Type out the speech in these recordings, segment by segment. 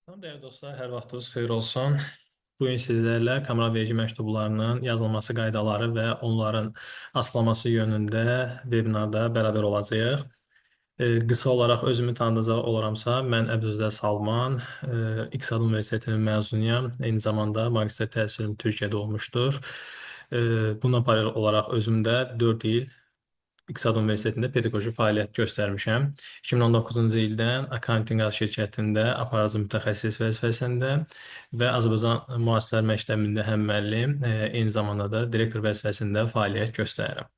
Salam dəyərli dostlar, hər vaxtınız xeyir olsun. Bu gün sizlərlə kameral verici məktublarının yazılması qaydaları və onların asılması yönündə webinarda bərabər olacağıq. Qısa olaraq özümü tanıdacaq olaramsa, mən Əbdüzdə Salman, İqtisad Universitetinin məzunuyam. Eyni zamanda magistr təhsilim Türkiyədə olmuşdur. Buna paralel olaraq özümdə 4 il İqtisad Universitetində pedaqoji fəaliyyət göstərmişəm. 2019-cu ildən Accounting AZ şirkətində aparıcı mütəxəssis vəzifəsində və Azərbaycan Mühasiblər Məktəbində həm müəllim, eyni zamanda da direktor vəzifəsində fəaliyyət göstərirəm.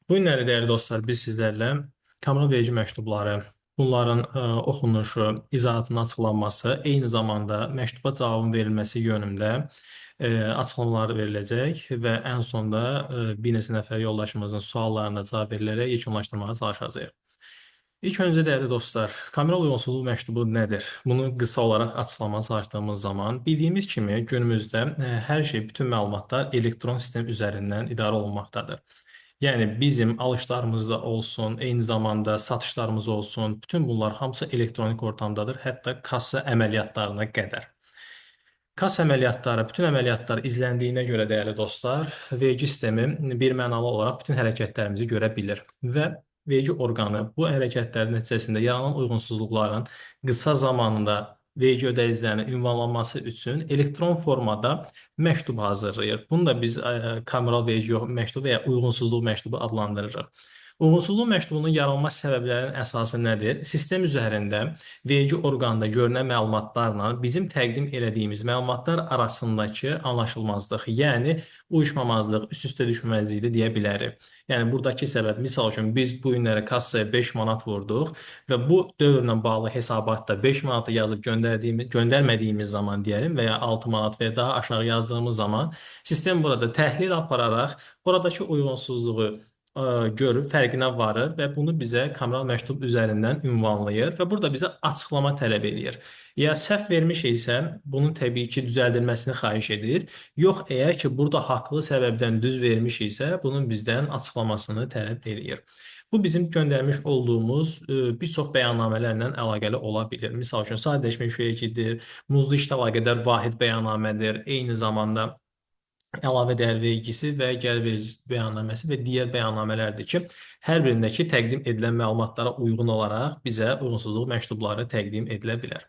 Bu günləri dəyərli dostlar, biz sizlərlə kameral verici məktubları, bunların oxunuşu, izahatının açıqlanması, eyni zamanda məktuba cavabın verilməsi yönündə açıqlamalar veriləcək və ən sonda bir neçə nəfər yoldaşımızın suallarına cavab verilərək yekunlaşdırmağa çalışacağıq. İlk öncə dəyərli dostlar, kameral uyğunsuzluq məktubu nədir? Bunu qısa olaraq açıqlamağa çalışdığımız zaman bildiyimiz kimi günümüzdə hər şey, bütün məlumatlar elektron sistem üzərindən idarə olunmaqdadır. Yəni bizim alışlarımızda olsun, eyni zamanda satışlarımız olsun, bütün bunlar hamısı elektronik ortamdadır, hətta kassa əməliyyatlarına qədər. Kassa əməliyyatları, bütün əməliyyatlar izləndiyinə görə dəyərli dostlar, vergi sistemi birmənalı olaraq bütün hərəkətlərimizi görə bilir və vergi orqanı bu hərəkətlərin nəticəsində yaranan uyğunsuzluqların qısa zamanında vergi ödəyicilərinin ünvanlanması üçün elektron formada məktub hazırlayır. Bunu da biz kameral vergi məktubu və ya uyğunsuzluq məktubu adlandırırıq. Uyğunsuzluq məktubunun yaranma səbəblərinin əsası nədir? Sistem üzərində vergi orqanında görünən məlumatlarla bizim təqdim elədiyimiz məlumatlar arasındakı anlaşılmazlıq, yəni uyuşmamazlıq, üst-üstə düşməzliyi də deyə bilərik. Yəni buradakı səbəb, misal üçün biz bu günləri kassaya 5 manat vurduq və bu dövrlə bağlı hesabatda 5 manatı yazıb göndərmədiyimiz zaman deyəlim və ya 6 manat və ya daha aşağı yazdığımız zaman sistem burada təhlil apararaq oradakı uyğunsuzluğu görüb, fərqinə varır və bunu bizə kameral məktub üzərindən ünvanlayır və burada bizə açıqlama tələb eləyir. Ya səhv vermişiksə, bunun təbii ki, düzəldilməsini xahiş edir. Yox, əgər ki, burada haqlı səbəbdən düz vermişiksə, bunun bizdən açıqlamasını tələb eləyir. Bu bizim göndərmiş olduğumuz bir çox bəyannamələrlə əlaqəli ola bilir. Misal üçün, sadələşmiş vergidir, muzlu işlə əlaqədar vahid bəyannamədir, eyni zamanda əlavə dəyər vergisi və gəlir vergi bəyannaməsi və digər bəyannamələrdir ki, hər birindəki təqdim edilən məlumatlara uyğun olaraq bizə uyğunsuzluq məktubları təqdim edilə bilər.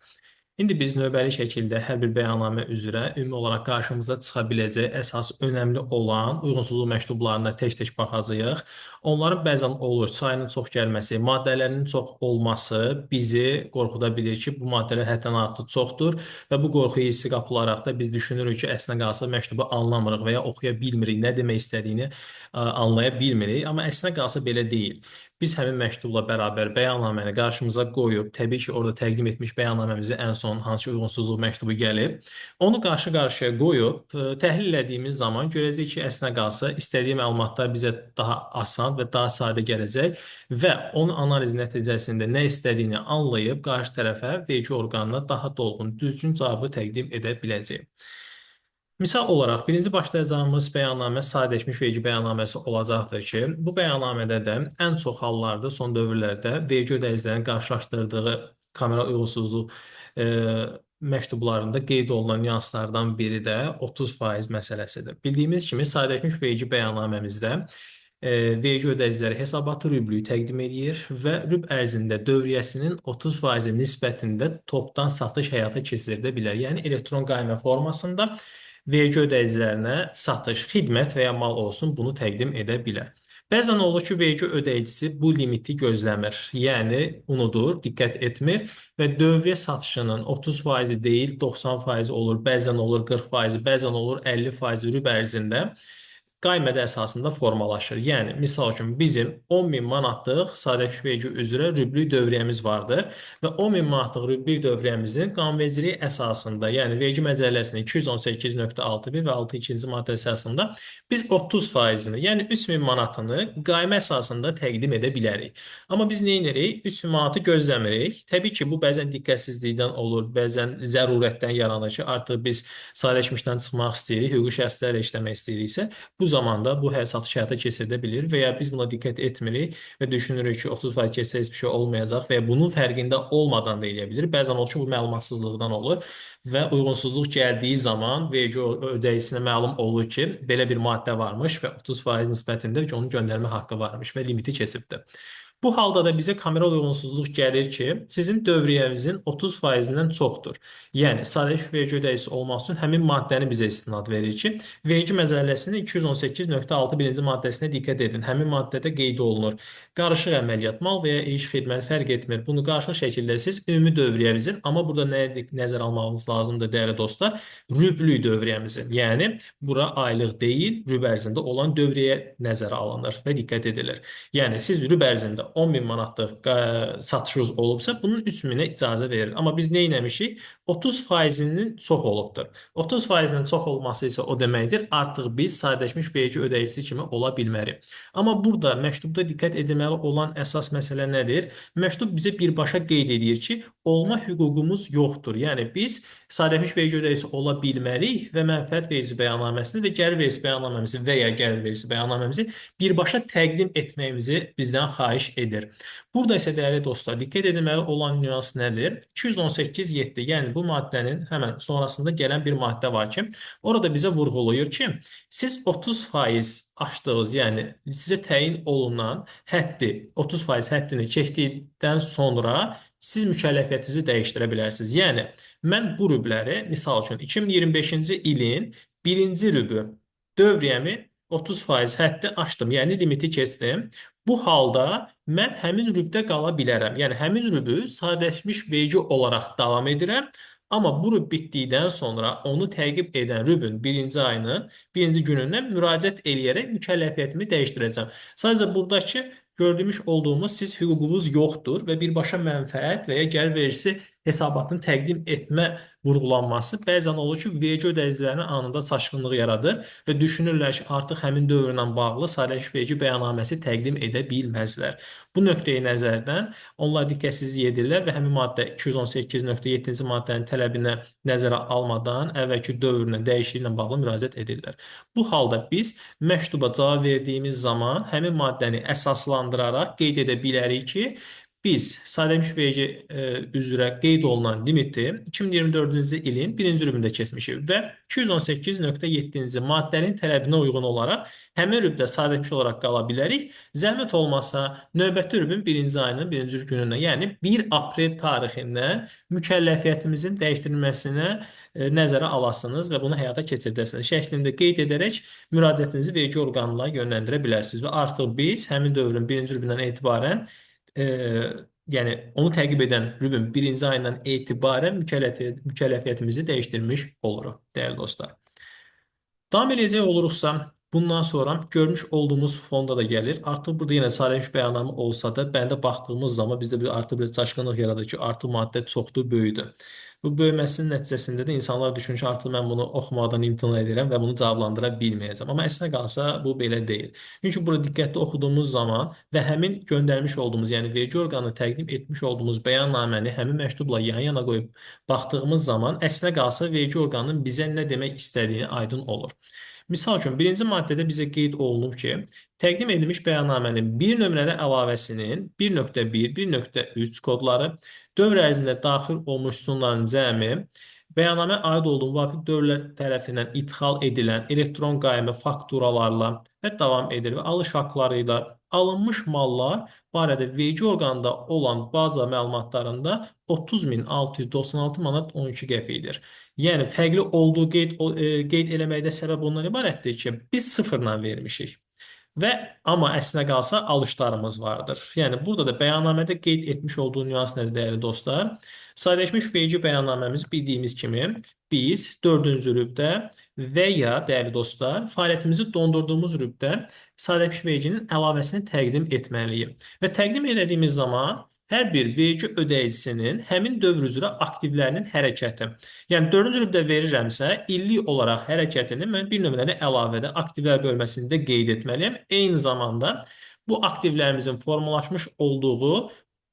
İndi biz növbəli şəkildə hər bir bəyannamə üzrə ümumi olaraq qarşımıza çıxa biləcək əsas önəmli olan uyğunsuzluq məktublarına tək-tək baxacağıq. Onların bəzən olur sayının çox gəlməsi, maddələrinin çox olması bizi qorxuda bilir ki, bu maddələr həddən artıq çoxdur və bu qorxu hissi qapılaraq da biz düşünürük ki, əslində qalsa məktubu anlamırıq və ya oxuya bilmirik, nə demək istədiyini anlaya bilmirik, amma əslində qalsa belə deyil. Biz həmin məktubla bərabər bəyannaməni qarşımıza qoyub, təbii ki, orada təqdim etmiş bəyannaməmizi ən son hansı uyğunsuzluq məktubu gəlib, onu qarşı-qarşıya qoyub təhlil etdiyimiz zaman görəcəyik ki, əslində qalsa istədiyi məlumatlar bizə daha asan və daha sadə gələcək və onun analiz nəticəsində nə istədiyini anlayıb qarşı tərəfə vergi orqanına daha dolğun, düzgün cavabı təqdim edə biləcək. Misal olaraq, birinci başlayacağımız bəyannamə sadələşmiş vergi bəyannaməsi olacaqdır ki, bu bəyannamədə də ən çox hallarda son dövrlərdə vergi ödəyicilərinin qarşılaşdırdığı kameral uyğunsuzluq məktublarında qeyd olunan nüanslardan biri də 30% məsələsidir. Bildiyimiz kimi, sadələşmiş vergi bəyannaməmizdə vergi ödəyiciləri hesabatı rüblü təqdim edir və rüb ərzində dövriyyəsinin 30% nisbətində topdan satış həyata keçirilə bilər. Yəni, elektron qaymə formasında vergi ödəyicilərinə satış, xidmət və ya mal olsun bunu təqdim edə bilər. Bəzən olur ki, vergi ödəyicisi bu limiti gözləmir, yəni unudur, diqqət etmir və dövriyyə satışının 30% deyil, 90% olur, bəzən olur 40%, bəzən olur 50% rüb ərzində qaymədə əsasında formalaşır. Yəni, misal üçün, bizim 10.000 manatlıq sadələşmiş vergi üzrə rüblük dövriyyəmiz vardır və 10.000 manatlıq rüblük dövriyyəmizin qanunvericiliyi əsasında, yəni vergi məcəlləsinin 218.6.1 və 6.2-ci maddə əsasında biz 30%-ni, yəni 3.000 manatını qaymə əsasında təqdim edə bilərik. Amma biz nə edirik? 3.000 manatı gözləmirik. Təbii ki, bu bəzən diqqətsizlikdən olur, bəzən zərurətdən yaranır ki, artıq biz sadələşmişdən çıxmaq istəyirik, hüquqi şəxslərlə işləmək istəyiriksə, bu zamanda bu satış həyata keçirilə bilir və ya biz buna diqqət etmirik və düşünürük ki, 30% keçsə heç bir şey olmayacaq və ya bunun fərqində olmadan da eləyə bilir. Bəzən olur ki, bu məlumatsızlıqdan olur və uyğunsuzluq gəldiyi zaman vergi ödəyicinə məlum olur ki, belə bir maddə varmış və 30% nisbətində onun göndərmə haqqı varmış və limiti keçibdir. Bu halda da bizə kameral uyğunsuzluq gəlir ki, sizin dövriyyənizin 30%-dən çoxdur. Yəni, sadəcə vergi ödəyicisi olmaq üçün həmin maddəni bizə istinad verir ki, vergi məcəlləsinin 218.6 birinci maddəsinə diqqət edin. Həmin maddədə qeyd olunur. Qarışıq əməliyyat, mal və ya iş xidmət fərq etmir. Bunu qarşılıq şəkildə siz ümumi dövriyyəmizin, amma burada nəyə nəzər almağınız lazımdır, dəyərli dostlar? Rüblü dövriyyəmizin. Yəni, bura aylıq deyil, rüb ərzində olan dövriyyə nəzərə alınır və diqqət edilir. Yəni, siz rüb ərzində 10 min manatlıq satışınız olubsa, bunun 3 minə icazə verir. Amma biz nə etmişik? 30%-nin çox olubdur. 30%-nin çox olması isə o deməkdir, artıq biz sadələşmiş vergi ödəyicisi kimi ola bilmərik. Amma burada məktubda diqqət edilməli olan əsas məsələ nədir? Məktub bizə birbaşa qeyd edir ki, olma hüququmuz yoxdur. Yəni, biz sadələşmiş vergi ödəyicisi ola bilmərik və mənfəət vergisi bəyannaməsini və gəlir vergisi bəyannaməmizi və ya gəlir vergisi bəyannaməmizi birbaşa təqdim etməyimizi bizdən xahiş edir. Burada isə dəyərli dostlar, diqqət edilməli olan nüans nədir? 218.7, yəni bu maddənin həmən sonrasında gələn bir maddə var ki, orada bizə vurğulayır ki, siz 30% aşdığınız, yəni sizə təyin olunan həddi, 30% həddini keçdikdən sonra siz mükəlləfiyyətinizi dəyişdirə bilərsiniz. Yəni, mən bu rübləri, misal üçün, 2025-ci ilin birinci rübü dövriyyəmi 30% həddi aşdım, yəni limiti keçdim. Bu halda mən həmin rübdə qala bilərəm. Yəni, həmin rübü sadələşmiş vergi olaraq davam edirəm. Amma bu rüb bitdikdən sonra onu təqib edən rübün birinci ayının birinci günündən müraciət eləyərək mükəlləfiyyətimi dəyişdirəcəm. Sadəcə buradakı gördüyümüz olduğumuz siz hüququnuz yoxdur və birbaşa mənfəət və ya gəlir vergisi hesabatını təqdim etmə vurğulanması bəzən olur ki, vergi ödəyicilərinin anında çaşqınlıq yaradır və düşünürlər ki, artıq həmin dövrlə bağlı sadələşmiş vergi bəyannaməsi təqdim edə bilməzlər. Bu nöqteyi nəzərdən onlar diqqətsizlik edirlər və həmin maddə 218.7-ci maddənin tələbinə nəzərə almadan əvvəlki dövrlə dəyişikliklə bağlı müraciət edirlər. Bu halda biz məktuba cavab verdiyimiz zaman həmin maddəni əsaslandıraraq qeyd edə bilərik ki, biz sadələşmiş vergi üzrə qeyd olunan limiti 2024-cü ilin birinci rübündə keçmişik və 218.7-ci maddənin tələbinə uyğun olaraq həmin rübdə sadələşmiş olaraq qala bilərik. Zəhmət olmasa növbəti rübün birinci ayının birinci günündən, yəni 1 aprel tarixindən mükəlləfiyyətimizin dəyişdirilməsinə nəzərə alasınız və bunu həyata keçirdəsiniz şəklində qeyd edərək müraciətinizi vergi orqanına yönləndirə bilərsiniz və artıq biz həmin dövrün birinci rübündən etibarən yəni onu təqib edən rübün birinci ayından etibarən mükəlləfiyyətimizi dəyişdirmiş oluruq, dəyərli dostlar. Davam edəcək oluruqsa, bundan sonra görmüş olduğumuz fonda da gəlir. Artıq burada yenə sadələşmiş bəyannamə olsa da, bəndə baxdığımız zaman bizdə artıq bir çaşqınlıq yaradır ki, artıq maddə çoxdur, böyüdür. Bu böyüməsinin nəticəsində də insanlar düşünür ki, artıq mən bunu oxumaqdan imtina edirəm və bunu cavablandıra bilməyəcəm. Amma əslində qalsa bu belə deyil. Çünki burada diqqətli oxuduğumuz zaman və həmin göndərmiş olduğumuz, yəni vergi orqanına təqdim etmiş olduğumuz bəyannaməni həmin məktubla yan-yana qoyub baxdığımız zaman əslində qalsa vergi orqanının bizə nə demək istədiyini aydın olur. Misal üçün, birinci maddədə bizə qeyd olunub ki, təqdim edilmiş bəyannamənin bir nömrəli əlavəsinin 1.1, 1.3 kodları, dövr ərzində daxil olmuş sütunların cəmi, bəyannamə aid olduğu müvafiq dövrlər tərəfindən idxal edilən elektron qaymı fakturalarla və davam edir və alış haqları ilə alınmış mallar barədə vergi orqanında olan baza məlumatlarında 30.696 manat 12 qəpidir. Yəni, fərqli olduğu qeyd eləməkdə səbəb ondan ibarətdir ki, biz sıfırla vermişik. Amma əslinə qalsa alışlarımız vardır. Yəni, burada da bəyannamədə qeyd etmiş olduğu nüans nədir, dəyərli dostlar? Sadələşmiş vergi bəyannaməmiz bildiyimiz kimi biz 4-cü rübdə və ya, dəyərli dostlar, fəaliyyətimizi dondurduğumuz rübdə sadələşmiş verginin əlavəsini təqdim etməliyik. Və təqdim edədiyimiz zaman hər bir vergi ödəyicisinin həmin dövr üzrə aktivlərinin hərəkəti. Yəni, 4-cü rübdə verirəmsə, illik olaraq hərəkətini mən bir nömrəli əlavədə aktivlər bölməsində qeyd etməliyəm. Eyni zamanda bu aktivlərimizin formalaşmış olduğu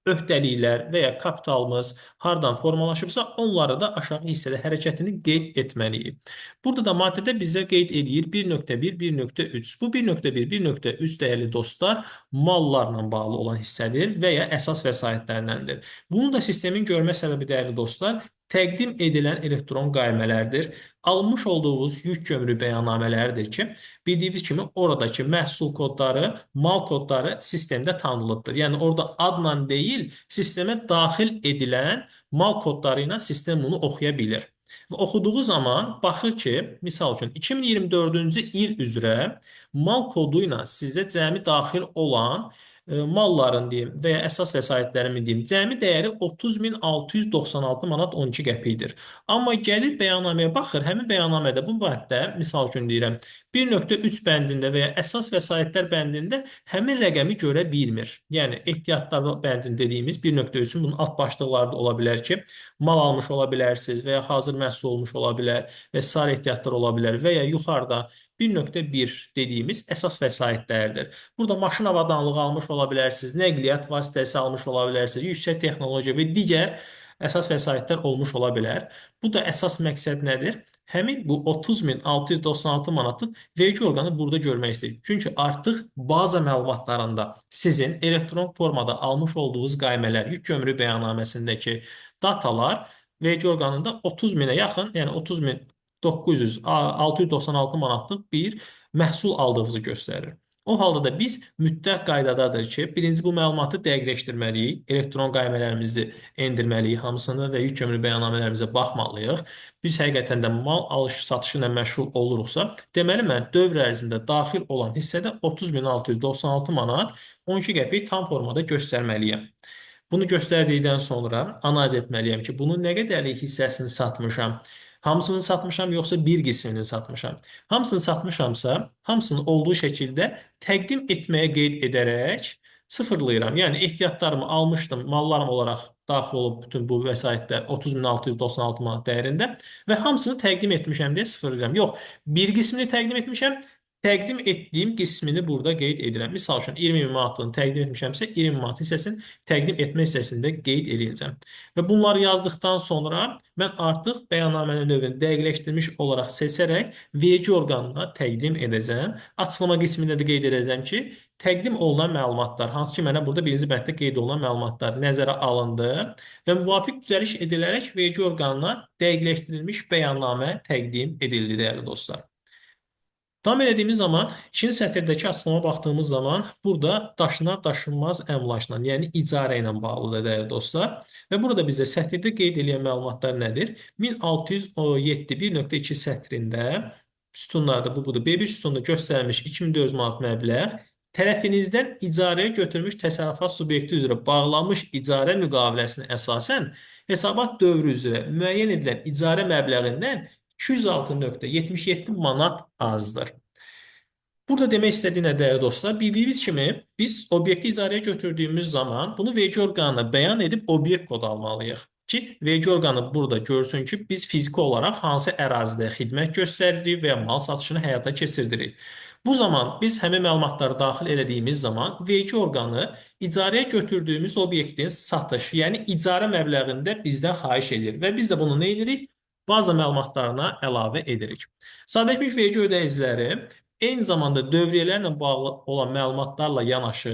öhdəliklər və ya kapitalımız hardan formalaşıbsa, onları da aşağı hissədə hərəkətini qeyd etməliyik. Burada da maddədə bizə qeyd edir 1.1, 1.3. Bu 1.1, 1.3 dəyərli dostlar, mallarla bağlı olan hissədir və ya əsas vəsaitlərləndir. Bunu da sistemin görmə səbəbi dəyərli dostlar, təqdim edilən elektron qaymələrdir. Almış olduğunuz yük gömrü bəyannamələrdir ki, bildiyiniz kimi oradakı məhsul kodları, mal kodları sistemdə tanınılıbdır. Yəni orada adla deyil, sistemə daxil edilən mal kodları ilə sistem bunu oxuya bilir. Və oxuduğu zaman baxır ki, misal üçün 2024-cü il üzrə mal kodu ilə sizə cəmi daxil olan malların deyim və ya əsas vəsaitlərin deyim, cəmi dəyəri 30.696 manat 12 qəpikdir. Amma gəlir bəyannaməyə baxır, həmin bəyannamədə bu maddə, misal üçün deyirəm, 1.3 bəndində və ya əsas vəsaitlər bəndində həmin rəqəmi görə bilmir. Yəni ehtiyatlar bəndində dediyimiz 1.3-ün bunun alt başlıqları da ola bilər ki, mal almış ola bilərsiniz və ya hazır məhsul olmuş ola bilər və sair ehtiyatlar ola bilər və ya yuxarıda 1.1 dediyimiz əsas vəsaitlərdir. Burada maşın avadanlığı almış ola bilərsiniz, nəqliyyat vasitəsi almış ola bilərsiniz, yüksək texnologiya və digər əsas vəsaitlər olmuş ola bilər. Bu da əsas məqsəd nədir? Həmin bu 30.696 manatı vergi orqanı burada görmək istəyir. Çünki artıq baza məlumatlarında sizin elektron formada almış olduğunuz qaymələr, yük gömrü bəyannaməsindəki datalar vergi orqanında 30.000-ə yaxın, yəni 30.696 manatlıq bir məhsul aldığınızı göstərir. O halda da biz mütləq qaydadadır ki, birinci bu məlumatı dəqiqləşdirməliyik, elektron qaymələrimizi endirməliyik hamısını və yük gömrü bəyannamələrimizə baxmalıyıq. Biz həqiqətən də mal alış-satışı ilə məşğul oluruqsa, deməli mən dövr ərzində daxil olan hissədə 30.696 manat 12 qəpik tam formada göstərməliyəm. Bunu göstərdikdən sonra analiz etməliyəm ki, bunun nə qədərlik hissəsini satmışam, hamısını satmışam, yoxsa bir qismini satmışam. Hamısını satmışamsa, hamısını olduğu şəkildə təqdim etməyə qeyd edərək sıfırlayıram. Yəni ehtiyatlarımı almışdım, mallarım olaraq daxil olub bütün bu vəsaitlər 30.696 manat dəyərində və hamısını təqdim etmişəm deyə sıfırlayıram. Yox, bir qismini təqdim etmişəm, təqdim etdiyim qismini burada qeyd edirəm. Misal üçün 20.000 manatlığını təqdim etmişəmsə, 20 manat hissəsini təqdim etmə hissəsində qeyd edəcəm. Və bunları yazdıqdan sonra mən artıq bəyannamənin növünü dəqiqləşdirmiş olaraq seçərək vergi orqanına təqdim edəcəm. Açıqlama qismində də qeyd edəcəm ki, təqdim olunan məlumatlar, hansı ki mənə burada birinci bənddə qeyd olunan məlumatlar nəzərə alındı və müvafiq düzəliş edilərək vergi orqanına dəqiqləşdirilmiş bəyannamə təqdim edildi, dəyərli dostlar. Davam etdiyimiz zaman, ikinci sətirdəki açıqlama baxdığımız zaman, burada daşınar daşınmaz əmlakla, yəni icarə ilə bağlıdır, dəyərli dostlar. Və burada bizə sətirdə qeyd edən məlumatlar nədir? 1607 1.2 sətrində sütunlarda, bu budur, B1 sütununda göstərilmiş 2400 manat məbləğ, tərəfinizdən icarəyə götürmüş təsərrüfat subyekti üzrə bağlanmış icarə müqaviləsinə əsasən hesabat dövrü üzrə müəyyən edilən icarə məbləğindən 206.77 manat azdır. Burada demək istədiyim nə dəyərli dostlar, bildiyiniz kimi biz obyekti icarəyə götürdüyümüz zaman bunu vergi orqanına bəyan edib obyekt kodu almalıyıq ki, vergi orqanı burada görsün ki, biz fiziki olaraq hansı ərazidə xidmət göstəririk və ya mal satışını həyata keçirdirik. Bu zaman biz həmin məlumatları daxil elədiyimiz zaman vergi orqanı icarəyə götürdüyümüz obyektin satış, yəni icarə məbləğində bizdən xahiş edir və biz də bunu nə edirik? Baza məlumatlarına əlavə edirik. Sadələşmiş vergi ödəyiciləri eyni zamanda dövriyyələrlə bağlı olan məlumatlarla yanaşı,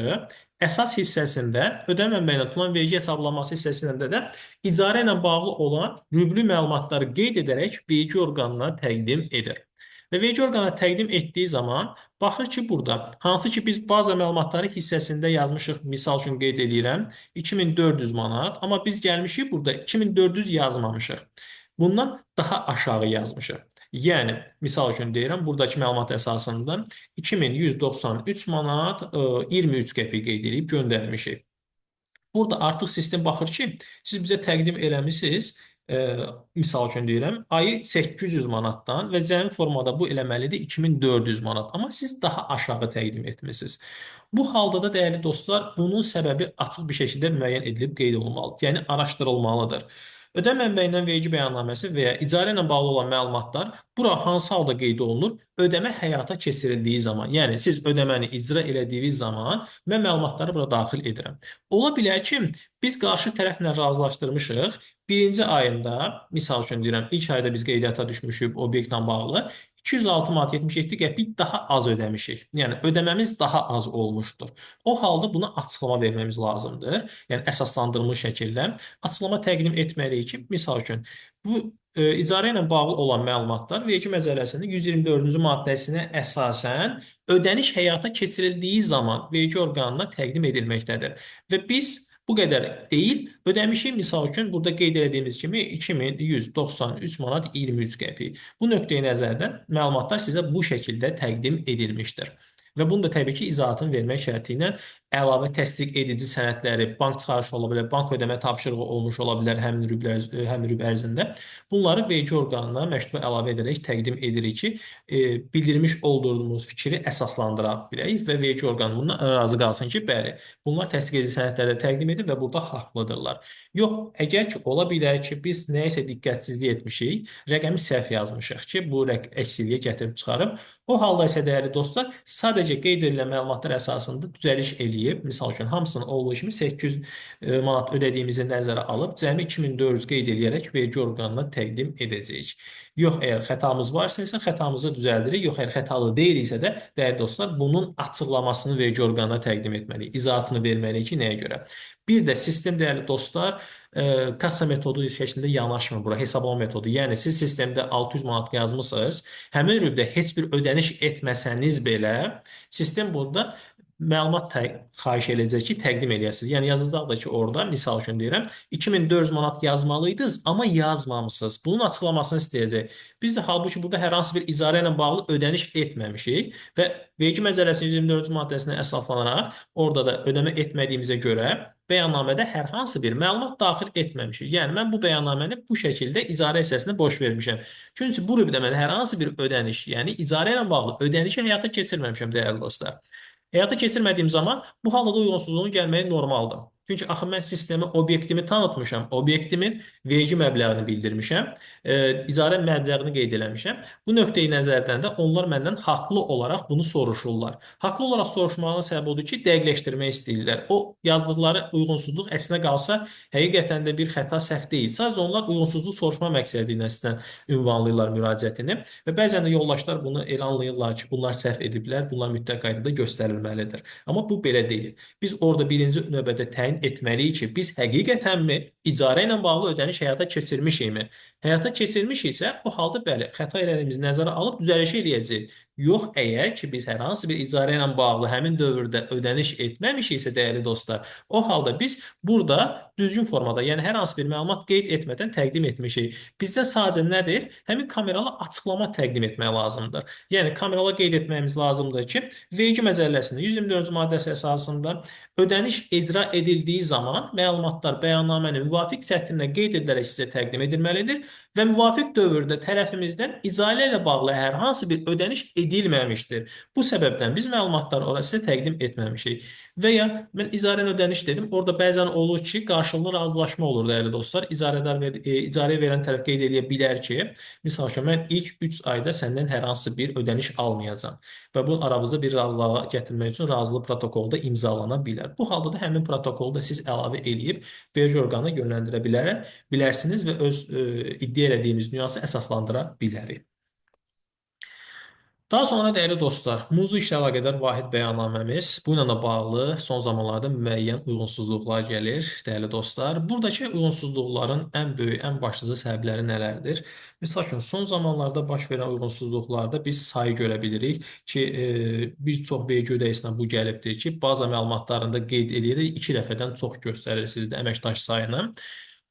əsas hissəsində ödəmə mənbəyinə tutulan vergi hesablaması hissəsində də icarə ilə bağlı olan rüblü məlumatları qeyd edərək vergi orqanına təqdim edir. Və vergi orqanına təqdim etdiyi zaman baxır ki, burada hansı ki biz baza məlumatları hissəsində yazmışıq, misal üçün qeyd edirəm 2400 manat, amma biz gəlmişik burada 2400 yazmamışıq. Bundan daha aşağı yazmışıq. Yəni, misal üçün deyirəm, buradakı məlumat əsasında 2193 manat 23 qəpik qeyd edib göndərmişik. Burada artıq sistem baxır ki, siz bizə təqdim eləmişsiniz, misal üçün deyirəm, ayı 800 manatdan və cəmi formada bu eləməlidir 2400 manat. Amma siz daha aşağı təqdim etmişsiniz. Bu halda da dəyərli dostlar, bunun səbəbi açıq bir şəkildə müəyyən edilib qeyd olunmalıdır. Yəni araşdırılmalıdır. Ödəmə mənbəyindən vergi bəyannaməsi və ya icarə ilə bağlı olan məlumatlar bura hansı halda qeyd olunur? Ödəmə həyata keçirildiyi zaman, yəni siz ödəməni icra elədiyiniz zaman mən məlumatları bura daxil edirəm. Ola bilər ki, biz qarşı tərəflə razılaşdırmışıq. Birinci ayında, misal üçün deyirəm, ilk ayda biz qeydiyyata düşmüşük obyektlə bağlı. 206 manat 77 qəpik daha az ödəmişik. Yəni ödəməmiz daha az olmuşdur. O halda buna açıqlama verməmiz lazımdır. Yəni əsaslandırılmış şəkildə açıqlama təqdim etməliyik ki, misal üçün bu icarə ilə bağlı olan məlumatlar vergi məcəlləsinin 124-cü maddəsinə əsasən ödəniş həyata keçirildiyi zaman vergi orqanına təqdim edilməkdədir. Və biz bu qədər deyil, ödəmişik misal üçün burada qeyd etdiyimiz kimi 2193 manat 23 qəpik. Bu nöqteyi nəzərdən məlumatlar sizə bu şəkildə təqdim edilmişdir. Və bunu da təbii ki, izahatını vermək şərti ilə əlavə təsdiq edici sənədləri, bank çıxarışı ola bilər, bank ödəmə tapşırığı olmuş ola bilər həmin rüb ərzində. Bunları vergi orqanına məktuba əlavə edərək təqdim edirik ki, bildirmiş olduğumuz fikri əsaslandıra bilək və vergi orqanı bundan razı qalsın ki, bəli, bunlar təsdiq edici sənədlərdə təqdim edib və burada haqlıdırlar. Yox, əgər ki, ola bilər ki, biz nəyəsə diqqətsizlik etmişik, rəqəmi səhv yazmışıq ki, bu əksilliyə gətirib çıxarıb. O halda isə dəyərli dostlar, sadəcə qeyd edilən məlumatlar əsasında düzəliş eləyib, misal üçün hamısının olduğu kimi 800 manat ödədiyimizi nəzərə alıb, cəmi 2400 qeyd eləyərək vergi orqanına təqdim edəcəyik. Yox, əgər xətamız varsa isə xətamızı düzəldirik. Yox, əgər xətalı deyilsə də, dəyərli dostlar, bunun açıqlamasını vergi orqanına təqdim etməliyik. İzahatını verməliyik ki, nəyə görə? Bir də sistem, dəyərli dostlar, kassa metodu şəklində yanaşmır bura, hesablama metodu. Yəni, siz sistemdə 600 manat yazmısınız, həmin rübdə heç bir ödəniş etməsəniz belə, sistem burada məlumat xahiş edəcək ki, təqdim eləyəsiniz. Yəni, yazacaq da ki, orada, misal üçün deyirəm, 2400 manat yazmalıydınız, amma yazmamısınız. Bunun açıqlamasını istəyəcək. Biz də halbuki burada hər hansı bir icarə ilə bağlı ödəniş etməmişik və vergi məcəlləsinin 24-cü maddəsinə əsaslanaraq orada da ödəmə etmədiyimizə görə bəyannamədə hər hansı bir məlumat daxil etməmişik. Yəni, mən bu bəyannaməni bu şəkildə icarə hissəsində boş vermişəm. Çünki bu rübdə mən hər hansı bir ödəniş, yəni icarə ilə bağlı ödənişi həyata keçirməmişəm, dəyərli dostlar. Həyata keçirmədiyim zaman bu halda da uyğunsuzluğun gəlməyi normaldır. Çünki axı mən sistemə obyektimi tanıtmışam, obyektimin vergi məbləğini bildirmişəm, icarə məbləğini qeyd eləmişəm. Bu nöqteyi nəzərdən də onlar məndən haqlı olaraq bunu soruşurlar. Haqlı olaraq soruşmağının səbəbi odur ki, dəqiqləşdirmək istəyirlər. O yazdıqları uyğunsuzluq əslinə qalsa həqiqətən də bir xəta səhv deyil. Sadəcə onlar uyğunsuzluq soruşma məqsədi ilə sizdən ünvanlayırlar müraciətini və bəzən də yoldaşlar bunu elə anlayırlar ki, bunlar səhv ediblər, bunlar mütləq qaydada göstərilməlidir. Amma bu belə deyil. Biz orada birinci növbədə təyin etməliyik ki, biz həqiqətənmi icarə ilə bağlı ödəniş həyata keçirmişikmi? Həyata keçirmişiksə, o halda bəli, xəta elədiyimizi nəzərə alıb düzəliş eləyəcəyik. Yox, əgər ki, biz hər hansı bir icarə ilə bağlı həmin dövrdə ödəniş etməmişiksə, dəyərli dostlar, o halda biz burada düzgün formada, yəni hər hansı bir məlumat qeyd etmədən təqdim etmişik. Bizdən sadəcə nədir? Həmin kameralı açıqlama təqdim etmək lazımdır. Yəni, kameralı qeyd etməyimiz lazımdır ki, vergi məcəlləsində 124-cü maddəsi əsasında ödəniş icra edildiyi zaman məlumatlar bəyannamənin müvafiq sətrinə qeyd edilərək sizə təqdim edilməlidir və müvafiq dövrdə tərəfimizdən icarə ilə bağlı hər hansı bir ödəniş edilməmişdir. Bu səbəbdən biz məlumatları ora sizə təqdim etməmişik. Və ya mən icarə ödəniş dedim, orada bəzən olur ki, qarşılıqlı razılaşma olur, dəyərli dostlar. İcarə verən tərəf qeyd edə bilər ki, misal üçün, mən ilk 3 ayda səndən hər hansı bir ödəniş almayacağam və bunun aramızda bir razılığa gətirmək üçün razılıq protokolu da imzalana bilər. Bu halda da həmin protokolu da siz əlavə edib vergi orqanına yönləndirə bilərsiniz və öz iddia elədiyimiz nüansı əsaslandıra bilərik. Daha sonra dəyərli dostlar, mövzu işlə əlaqədar vahid bəyannaməmiz, bu ilə də bağlı son zamanlarda müəyyən uyğunsuzluqlar gəlir, dəyərli dostlar. Buradakı uyğunsuzluqların ən böyük, ən başlıca səbəbləri nələrdir? Misal üçün, son zamanlarda baş verən uyğunsuzluqlarda biz sayı görə bilirik ki, bir çox vergi ödəyisinə bu gəlibdir ki, baza məlumatlarında qeyd edirik, 2 dəfədən çox göstərir sizdə əməkdaş sayını.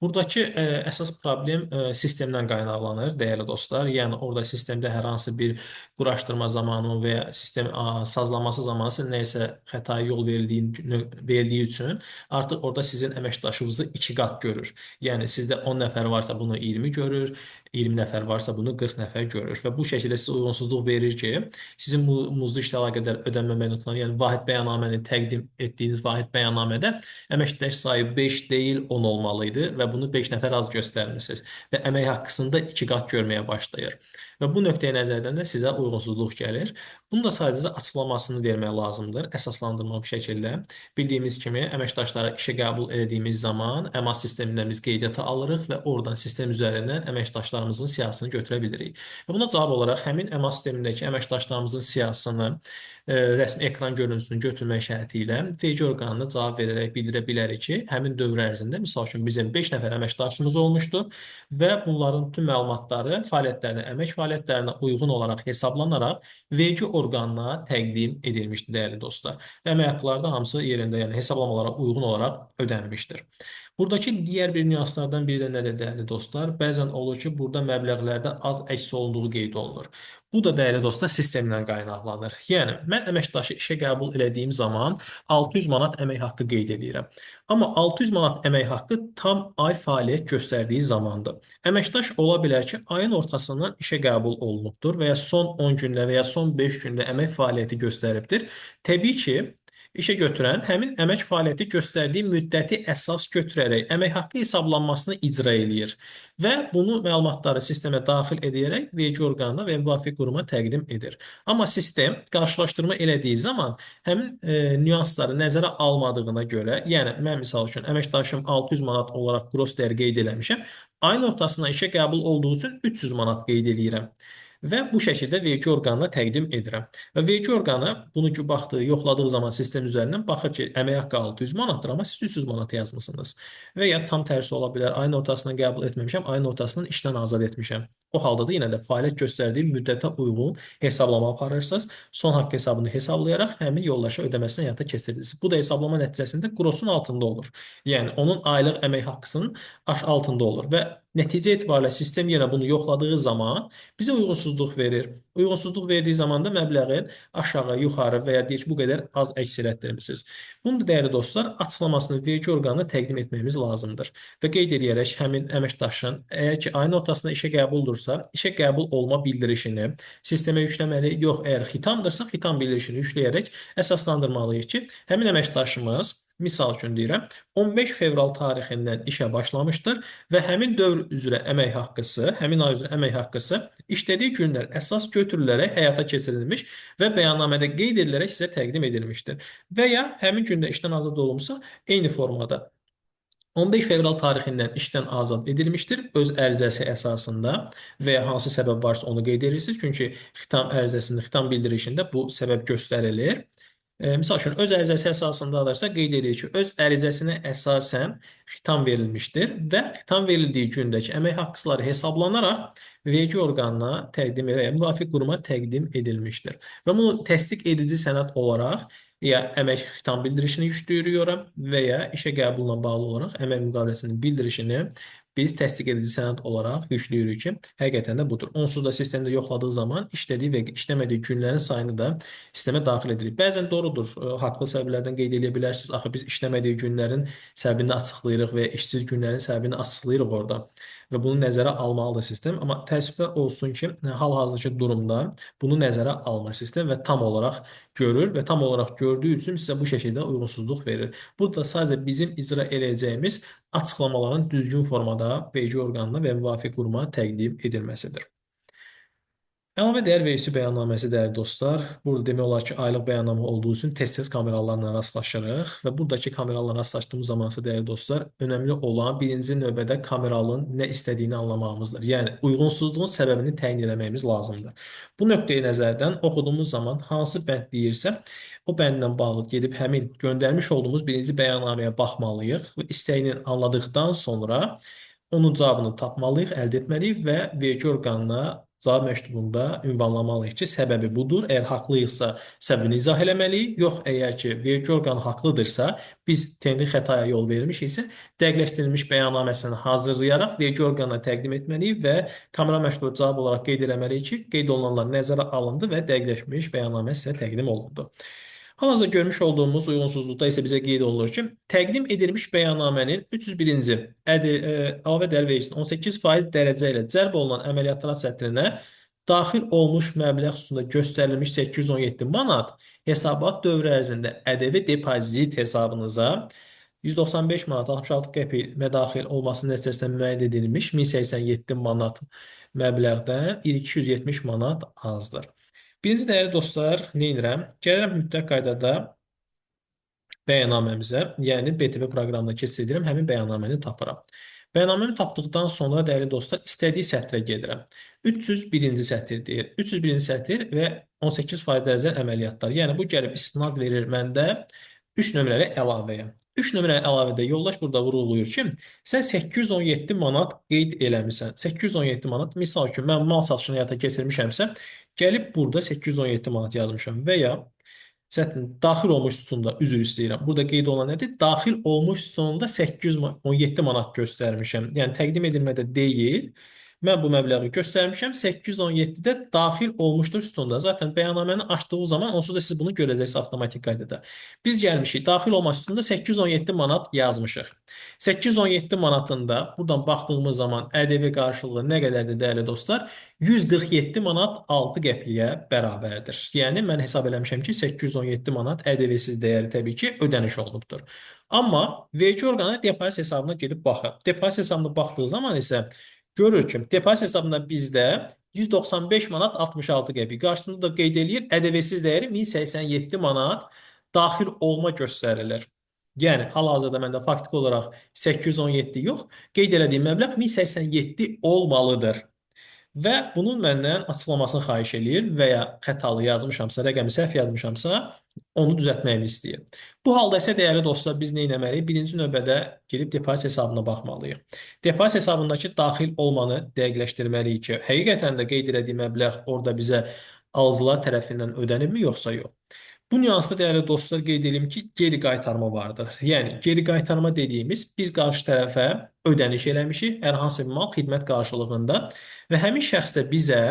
Buradakı əsas problem sistemdən qaynaqlanır, dəyərli dostlar. Yəni, orada sistemdə hər hansı bir quraşdırma zamanı və ya sistem sazlaması zamanı nəyəsə xətaya yol verildiyi üçün artıq orada sizin əməkdaşınızı 2 qat görür. Yəni, sizdə 10 nəfər varsa bunu 20 görür, 20 nəfər varsa bunu 40 nəfər görür və bu şəkildə sizə uyğunsuzluq verir ki, sizin muzlu işlə əlaqədar ödənmə məlumatları, yəni vahid bəyannaməni təqdim etdiyiniz vahid bəyannamədə əməkdaş sayı 5 deyil, 10 olmalı idi və bunu 5 nəfər az göstərmisiniz və əmək haqqısında 2 qat görməyə başlayır. Və bu nöqteyi nəzərdən də sizə uyğunsuzluq gəlir. Bunu da sadəcə açıqlamasını vermək lazımdır, əsaslandırma bir şəkildə. Bildiyimiz kimi əməkdaşları işə qəbul etdiyimiz zaman əmas sistemindən biz qeydiyyata alırıq və oradan sistem üzərindən əməkdaşlarımızın siyahısını götürə bilirik. Və buna cavab olaraq həmin əmas sistemindəki əməkdaşlarımızın siyahısını rəsmi ekran görüntüsünü götürmək şərti ilə vergi orqanına cavab verərək bildirə bilərik ki, həmin dövr ərzində misal üçün bizim 5 nəfər əməkdaşımız olmuşdur və bunların bütün məlumatları əmək fəaliyyətlərinə uyğun olaraq hesablanaraq vergi orqanına təqdim edilmişdir, dəyərli dostlar. Və əmək haqqları da hamısı yerində, yəni hesablamalara uyğun olaraq ödənilmişdir. Buradakı digər bir nüanslardan biri də nədir, dəyərli dostlar? Bəzən olur ki, burada məbləğlərdə az əks olunduğu qeyd olunur. Bu da, dəyərli dostlar, sistemdən qaynaqlanır. Yəni, mən əməkdaşı işə qəbul etdiyim zaman 600 manat əmək haqqı qeyd edirəm. Amma 600 manat əmək haqqı tam ay fəaliyyət göstərdiyi zamandır. Əməkdaş ola bilər ki, ayın ortasından işə qəbul olunubdur və ya son 10 gündə və ya son 5 gündə əmək fəaliyyəti göstəribdir. Təbii ki, İşə götürən həmin əmək fəaliyyəti göstərdiyi müddəti əsas götürərək əmək haqqı hesablanmasını icra eləyir və bunu məlumatları sistemə daxil edərək vergi orqanına və müvafiq quruma təqdim edir. Amma sistem qarşılaşdırma elədiyi zaman həmin nüansları nəzərə almadığına görə, yəni mən misal üçün əməkdaşım 600 manat olaraq qros dəyər qeyd eləmişəm, ayın ortasına işə qəbul olduğu üçün 300 manat qeyd eləyirəm və bu şəkildə vergi orqanına təqdim edirəm. Və vergi orqanı bunu ki, baxdığı, yoxladığı zaman sistem üzərindən baxır ki, əmək haqqı 600 manatdır, amma siz 300 manat yazmısınız. Və ya tam tərsi ola bilər, ayın ortasından qəbul etməmişəm, ayın ortasından işdən azad etmişəm. O halda da yenə də fəaliyyət göstərdiyi müddətə uyğun hesablama aparırsınız. Son haqq hesabını hesablayaraq həmin yoldaşa ödəməsini həyata keçirirsiniz. Bu da hesablama nəticəsində qrosun altında olur. Yəni onun aylıq əmək haqqısının altında olur və nəticə etibarilə sistem yenə bunu yoxladığı zaman bizə uyğunsuzluq verir. Uyğunsuzluq verdiyi zaman da məbləğin aşağı, yuxarı və ya deyək bu qədər az əks elətdirmisiniz. Bunu da, dəyərli dostlar, açıqlamasını vergi orqanına təqdim etməyimiz lazımdır. Və qeyd edərək həmin əməkdaşın əgər ki, ayın ortasında işə qəbuldursa, işə qəbul olma bildirişini sistemə yükləməli, yox, əgər xitamdırsa, xitam bildirişini yükləyərək əsaslandırmalıyıq ki, həmin əməkdaşımız misal üçün deyirəm, 15 fevral tarixindən işə başlamışdır və həmin dövr üzrə əmək haqqısı, həmin ay üzrə əmək haqqısı işlədiyi günlər əsas götürülərək həyata keçirilmiş və bəyannamədə qeyd edilərək sizə təqdim edilmişdir. Və ya həmin gündə işdən azad olunmuşsa, eyni formada 15 fevral tarixindən işdən azad edilmişdir öz ərizəsi əsasında və ya hansı səbəb varsa onu qeyd edirsiniz. Çünki xitam ərizəsində, xitam bildirişində bu səbəb göstərilir. Misal üçün, öz ərizəsi əsasındadırsa qeyd edirik ki, öz ərizəsinə əsasən xitam verilmişdir və xitam verildiyi gündəki əmək haqqıları hesablanaraq vergi orqanına təqdim edilmişdir, müvafiq quruma təqdim edilmişdir. Və bunu təsdiq edici sənəd olaraq ya əmək xitam bildirişini yükləyirəm və ya işə qəbulla bağlı olaraq əmək müqaviləsinin bildirişini biz təsdiq edici sənəd olaraq yükləyirik ki, həqiqətən də budur. Onsuz da sistemdə yoxladığı zaman işlədiyi və işləmədiyi günlərin sayını da sistemə daxil edirik. Bəzən doğrudur, haqlı səbəblərdən qeyd edə bilərsiniz. Axı biz işləmədiyi günlərin səbəbini açıqlayırıq və işsiz günlərin səbəbini açıqlayırıq orada. Və bunu nəzərə almalıdır sistem. Amma təəssüflər olsun ki, hal-hazırki durumda bunu nəzərə almır sistem və tam olaraq görür və tam olaraq gördüyü üçün sizə bu şəkildə uyğunsuzluq verir. Burada sadəcə bizim icra edəcəyimiz açıqlamaların düzgün formada vergi orqanına və müvafiq quruma təqdim edilməsidir. Əlavə dəyər vergisi bəyannaməsi, dəyərli dostlar, burada demək olar ki, aylıq bəyannamə olduğu üçün tez-tez kameralarla rastlaşırıq və buradakı kameralarla rastlaşdığımız zaman isə, dəyərli dostlar, önəmli olan birinci növbədə kameralın nə istədiyini anlamağımızdır. Yəni, uyğunsuzluğun səbəbini təyin etməyimiz lazımdır. Bu nöqteyi nəzərdən oxuduğumuz zaman hansı bənd deyirsə, o bəndlə bağlı gedib həmin göndərmiş olduğumuz birinci bəyannaməyə baxmalıyıq və istəyini anladıqdan sonra onun cavabını tapmalıyıq, əldə etməliyik və vergi orqanına cavab məktubunda ünvanlamalıyıq ki, səbəbi budur. Əgər haqlıyıqsa, səbəbini izah eləməliyik. Yox, əgər ki, vergi orqanı haqlıdırsa, biz texniki xətaya yol vermişiksə, dəqiqləşdirilmiş bəyannaməsini hazırlayaraq vergi orqanına təqdim etməliyik və kamera məktubunda cavab olaraq qeyd eləməliyik ki, qeyd olunanlar nəzərə alındı və dəqiqləşmiş bəyannamə sizə təqdim olundu. Hal-hazırda görmüş olduğumuz uyğunsuzluqda isə bizə qeyd olunur ki, təqdim edilmiş bəyannamənin 301-ci əlavə dəyər vergisinin 18% dərəcə ilə cəlb olunan əməliyyatlar sətrinə daxil olmuş məbləğ xüsusunda göstərilmiş 817 manat hesabat dövrü ərzində ƏDV depozit hesabınıza 195 manat 66 qəpik mədaxil olması nəticəsində müəyyən edilmiş 1087 manat məbləğdən 270 manat azdır. Birinci dəyərli dostlar, nə edirəm? Gəlirəm mütləq qaydada bəyannaməmizə, yəni BTP proqramına keçid edirəm, həmin bəyannaməni tapıram. Bəyannaməni tapdıqdan sonra, dəyərli dostlar, istədiyi sətrə gedirəm. 301-ci sətr deyir. 301-ci sətr və 18% dərəcə əməliyyatlar. Yəni, bu gəlib istinad verir məndə 3 nömrəli əlavəyə. 3 nömrəli əlavədə yoldaş burada vuruluyur ki, sən 817 manat qeyd eləmirsən. 817 manat, misal ki, mən mal satışını həyata keçirmişəmsə, gəlib burada 817 manat yazmışam və ya Sətrin daxil olmuş sütunda üzr istəyirəm. Burada qeyd olunan nədir? Daxil olmuş sütununda 817 manat göstərmişəm. Yəni təqdim edilmədə deyil. Mən bu məbləği göstərmişəm. 817-də daxil olmuşdur sütunda. Zaten bəyannaməni açdığı zaman onsuz da siz bunu görəcəksiniz avtomatik qaydada. Biz gəlmişik. Daxil olma sütununda 817 manat yazmışıq. 817 manatında buradan baxdığımız zaman ƏDV qarşılığı nə qədərdir dəyərli dostlar? 147 manat 6 qəpiyə bərabərdir. Yəni mən hesab eləmişəm ki, 817 manat ƏDV-siz dəyəri təbii ki, ödəniş olunubdur. Amma vergi orqanı depozit hesabına gedib baxır. Depozit hesabına baxdığı zaman isə görür ki, depozit hesabında bizdə 195 manat 66 qəpik. Qarşısında da qeyd eləyir, ƏDV-siz dəyəri 1087 manat daxil olma göstərilir. Yəni, hal-hazırda məndə faktiki olaraq 817 yox, qeyd elədiyim məbləğ 1087 olmalıdır. Və bunun məndən açıqlamasını xahiş eləyir və ya xətalı yazmışamsa, rəqəmi səhv yazmışamsa, onu düzəltməyimi istəyir. Bu halda isə dəyərli dostlar, biz nə etməliyik? Birinci növbədə gedib depozit hesabına baxmalıyıq. Depozit hesabındakı daxil olmanı dəqiqləşdirməliyik ki, həqiqətən də qeyd elədiyim məbləğ orada bizə alıcılar tərəfindən ödənibmi, yoxsa yox? Bu nüansda dəyərli dostlar qeyd edim ki, geri qaytarma vardır. Yəni, geri qaytarma dediyimiz, biz qarşı tərəfə ödəniş eləmişik, hər hansı bir mal xidmət qarşılığında və həmin şəxs də bizə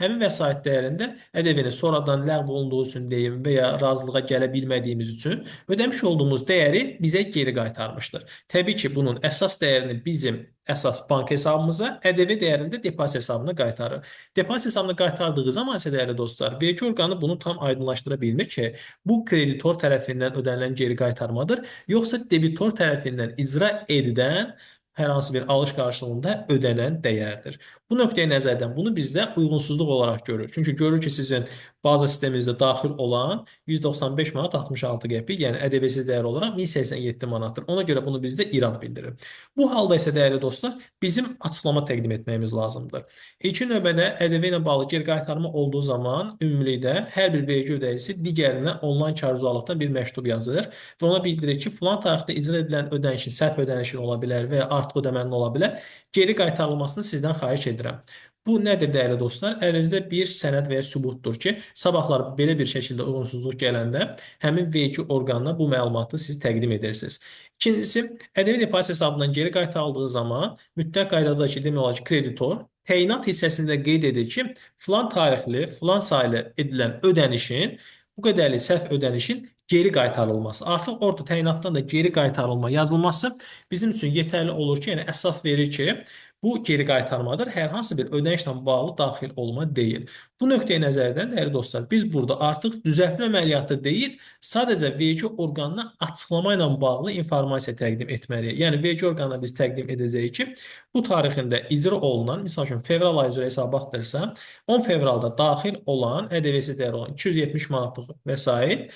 həmin vəsait dəyərində ƏDV-ni sonradan ləğv olunduğu üçün deyim və ya razılığa gələ bilmədiyimiz üçün ödəmiş olduğumuz dəyəri bizə geri qaytarmışdır. Təbii ki, bunun əsas dəyərini bizim əsas bank hesabımıza, ƏDV dəyərində depozit hesabına qaytarır. Depozit hesabına qaytardığı zaman isə dəyərli dostlar, vergi orqanı bunu tam aydınlaşdıra bilmir ki, bu kreditor tərəfindən ödənilən geri qaytarmadır, yoxsa debitor tərəfindən icra edilən hər hansı bir alış qarşılığında ödənən dəyərdir. Bu nöqteyi nəzərdən bunu bizdə uyğunsuzluq olaraq görür. Çünki görür ki, sizin baza sisteminizdə daxil olan 195 manat 66 qəpik, yəni ƏDV-siz dəyər olaraq 1087 manatdır. Ona görə bunu bizdə irad bildirir. Bu halda isə dəyərli dostlar, bizim açıqlama təqdim etməyimiz lazımdır. İlkin növbədə ƏDV ilə bağlı geri qaytarma olduğu zaman ümumilikdə hər bir vergi ödəyicisi digərinə onlayn kərküzarlıqdan bir məktub yazır və ona bildirir ki, filan tarixdə icra edilən ödənişin, səhv ödənişin ola bilər və ya artıq ödəmənin ola bilər, geri qaytarılmasını sizdən xahiş edirəm. Bu nədir dəyərli dostlar? Əlinizdə bir sənəd və ya sübutdur ki, sabahlar belə bir şəkildə uyğunsuzluq gələndə həmin vergi orqanına bu məlumatı siz təqdim edirsiniz. İkincisi, ƏDV depozit hesabından geri qaytarıldığı zaman mütləq qaydada ki, demək olar ki, kreditor təyinat hissəsində qeyd edir ki, filan tarixli, filan saylı edilən ödənişin, bu qədərli səhv ödənişin geri qaytarılması. Artıq orada təyinatdan da geri qaytarılma yazılması bizim üçün yetərli olur ki, yəni əsas verir ki, bu geri qaytarmadır, hər hansı bir ödənişlə bağlı daxil olma deyil. Bu nöqteyi nəzərdən, dəyərli dostlar, biz burada artıq düzəltmə əməliyyatı deyil, sadəcə vergi orqanına açıqlama ilə bağlı informasiya təqdim etməliyik. Yəni, vergi orqanına biz təqdim edəcəyik ki, bu tarixində icra olunan, misal üçün, fevral ayı üzrə hesabatdırsa, 10 fevralda daxil olan, ƏDV-siz dəyər olan 270 manatlıq vəsait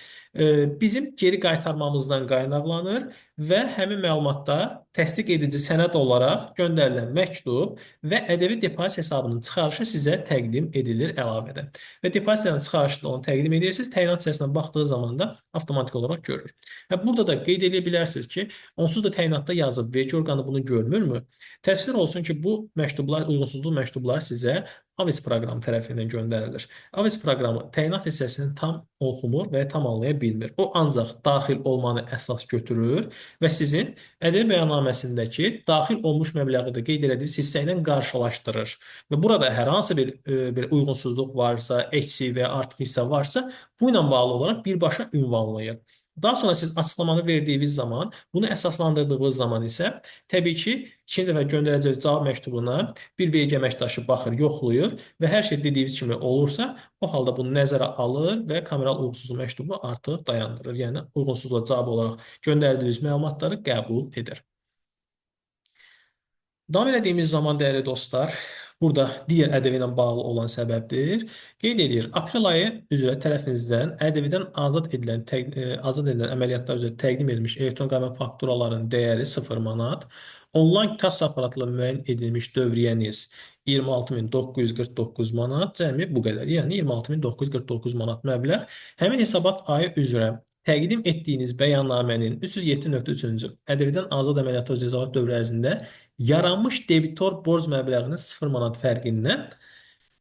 bizim geri qaytarmamızdan qaynaqlanır və həmin məlumatda təsdiq edici sənəd olaraq göndərilən məktub və ƏDV depozit hesabının çıxarışı sizə təqdim edilir əlavədə. Və depozitlərin çıxarışını onu təqdim edirsiniz, təyinat hissəsinə baxdığı zaman da avtomatik olaraq görür. Və burada da qeyd edə bilərsiniz ki, onsuz da təyinatda yazıb, vergi orqanı bunu görmürmü? Təsvir olsun ki, bu məktublar, uyğunsuzluq məktubları sizə AVIS proqramı tərəfindən göndərilir. AVIS proqramı təyinat hissəsini tam oxumur və tam anlaya bilmir. O ancaq daxil olmanı əsas götürür və sizin ƏDV bəyannaməsindəki daxil olmuş məbləği də qeyd etdiyiniz hissə ilə qarşılaşdırır. Və burada hər hansı bir uyğunsuzluq varsa, eksik və ya artıq hissə varsa, bu ilə bağlı olaraq birbaşa ünvanlayır. Daha sonra siz açıklamanı verdiğiniz zaman, bunu əsaslandırdığınız zaman isə təbii ki, ikinci dəfə göndərəcəyi cavab məktubuna bir vergi əməkdaşı baxır, yoxlayır və hər şey dediyiniz kimi olursa, o halda bunu nəzərə alır və kameral uyğunsuzluq məktubu artıq dayandırır. Yəni uyğunsuzluğa cavab olaraq göndərdiyiniz məlumatları qəbul edir. Davam elədiyimiz zaman, dəyərli dostlar, burada digər ƏDV ilə bağlı olan səbəbdir. Qeyd edir, aprel ayı üzrə tərəfinizdən ƏDV-dən azad edilən əməliyyatlar üzrə təqdim edilmiş elektron qayma fakturaların dəyəri 0 manat, onlayn kassa aparatla müəyyən edilmiş dövriyyəniz 26.949 manat, cəmi bu qədər. Yəni 26.949 manat məbləğ həmin hesabat ayı üzrə təqdim etdiyiniz bəyannamənin 307.3-cü ƏDV-dən azad əməliyyatlar üzrə hesabat dövrü ərzində yaranmış debitor borc məbləğinin 0 manat fərqindən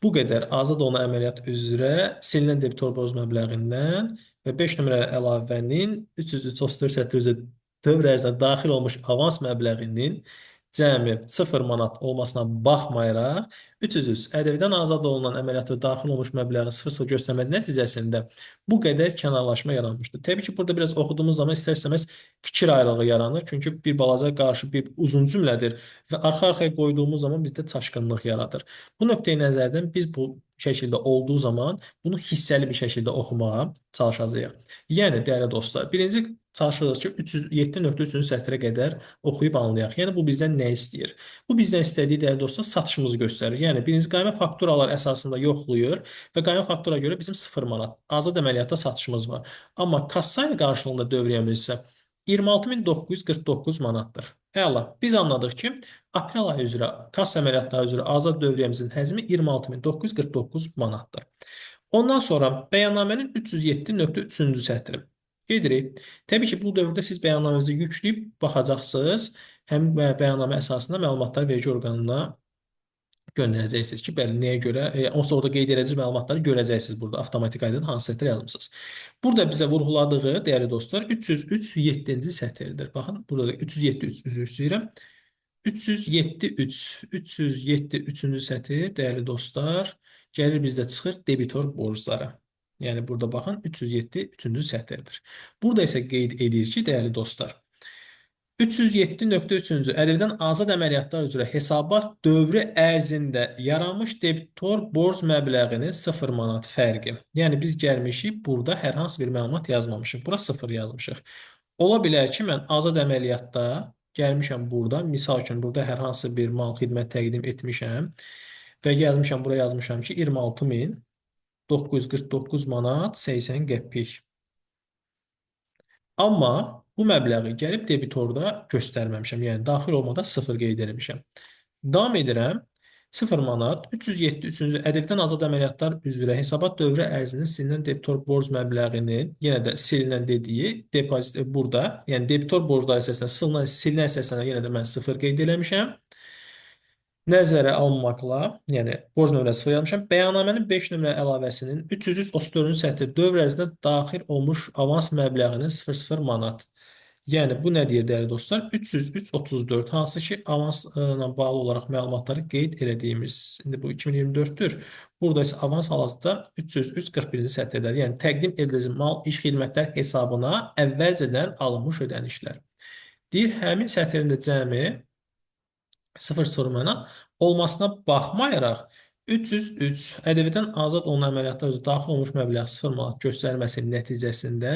bu qədər azad olunan əməliyyat üzrə silinən debitor borc məbləğindən və 5 nömrəli əlavənin 334 üzrə dövr ərzində daxil olmuş avans məbləğinin cəmi 0 manat olmasına baxmayaraq 303 ƏDV-dən azad olunan əməliyyata daxil olmuş məbləği 0 göstərmək nəticəsində bu qədər kənarlaşma yaranmışdır. Təbii ki, burada biraz oxuduğumuz zaman istər-istəməz fikir ayrılığı yaranır. Çünki bir balaca qarşı bir uzun cümlədir və arxa-arxaya qoyduğumuz zaman bizdə çaşqınlıq yaradır. Bu nöqteyi nəzərdən biz bu şəkildə olduğu zaman bunu hissəli bir şəkildə oxumağa çalışacağıq. Yəni, dəyərli dostlar, birinci çalışırıq ki, 307.3-cü sətrə qədər oxuyub anlayaq. Yəni, bu bizdən nə istəyir? Bu bizdən istədiyi, dəyərli dostlar, satışımızı göstərir. Yəni, birinci qayma fakturalar əsasında yoxlayır və qayma faktura görə bizim 0 manat azad əməliyyatda satışımız var. Amma kassayla qarşılığında dövriyyəmiz isə 26.949 manatdır. Əla. Biz anladıq ki, aprel ayı üzrə kassa əməliyyatları üzrə azad dövriyyəmizin həcmi 26.949 manatdır. Ondan sonra bəyannamənin 307.3-cü sətri. Gedirik. Təbii ki, bu dövrdə siz bəyannamənizi yükləyib baxacaqsınız. Həmin bəyannamə əsasında məlumatları vergi orqanına göndərəcəksiniz ki, bəli, nəyə görə, onsuz da orada qeyd edəcək məlumatları görəcəksiniz burada, avtomatik qaydada hansı sətir yazmısınız. Burada bizə vurğuladığı, dəyərli dostlar, 303.7-ci sətirdir. Baxın, burada da 307.3, üzr istəyirəm. 307.3-cü sətir, dəyərli dostlar, gəlir bizdə çıxır debitor borcları. Yəni, burada baxın, 307.3-cü sətirdir. Burada isə qeyd edir ki, dəyərli dostlar, 307.3-cü ƏDV-dən azad əməliyyatlar üzrə hesabat dövrü ərzində yaranmış debitor borc məbləğinin 0 manat fərqi. Yəni, biz gəlmişik, burada hər hansı bir məlumat yazmamışıq. Bura 0 yazmışıq. Ola bilər ki, mən azad əməliyyatda gəlmişəm burada. Misal üçün, burada hər hansı bir mal xidmət təqdim etmişəm və yazmışam, buraya yazmışam ki, 26.949 manat 80 qəpik. Amma bu məbləği gəlib debitorda göstərməmişəm. Yəni, daxil olmada 0 qeyd etmişəm. Davam edirəm. 0 manat 307.3-cü ƏDV-dən azad əməliyyatlar üzrə hesabat dövrü ərzində silinən debitor borc məbləğinin, yenə də silinən dediyi depozit burada, yəni debitor borclar əsasında silinən əsasında yenə də mən 0 qeyd etmişəm. Nəzərə alınmaqla, yəni borc nömrəsi 0 yazmışam. Bəyannamənin 5 nömrə əlavəsinin 334-cü sətr dövr ərzində daxil olmuş avans məbləğinin 00 manat. Yəni bu nə deyir dəyərli dostlar? 303.34, hansı ki avansla bağlı olaraq məlumatları qeyd elədiyimiz. İndi bu 2024-dür. Burada isə avans hal-hazırda 303.41-ci sətirdədir. Yəni təqdim ediləcək mal iş xidmətlər hesabına əvvəlcədən alınmış ödənişlər. Deyir, həmin sətirində cəmi 0 manat olmasına baxmayaraq 303 ƏDV-dən azad olunan əməliyyatlar üzrə daxil olmuş məbləğ 0 manat göstərməsinin nəticəsində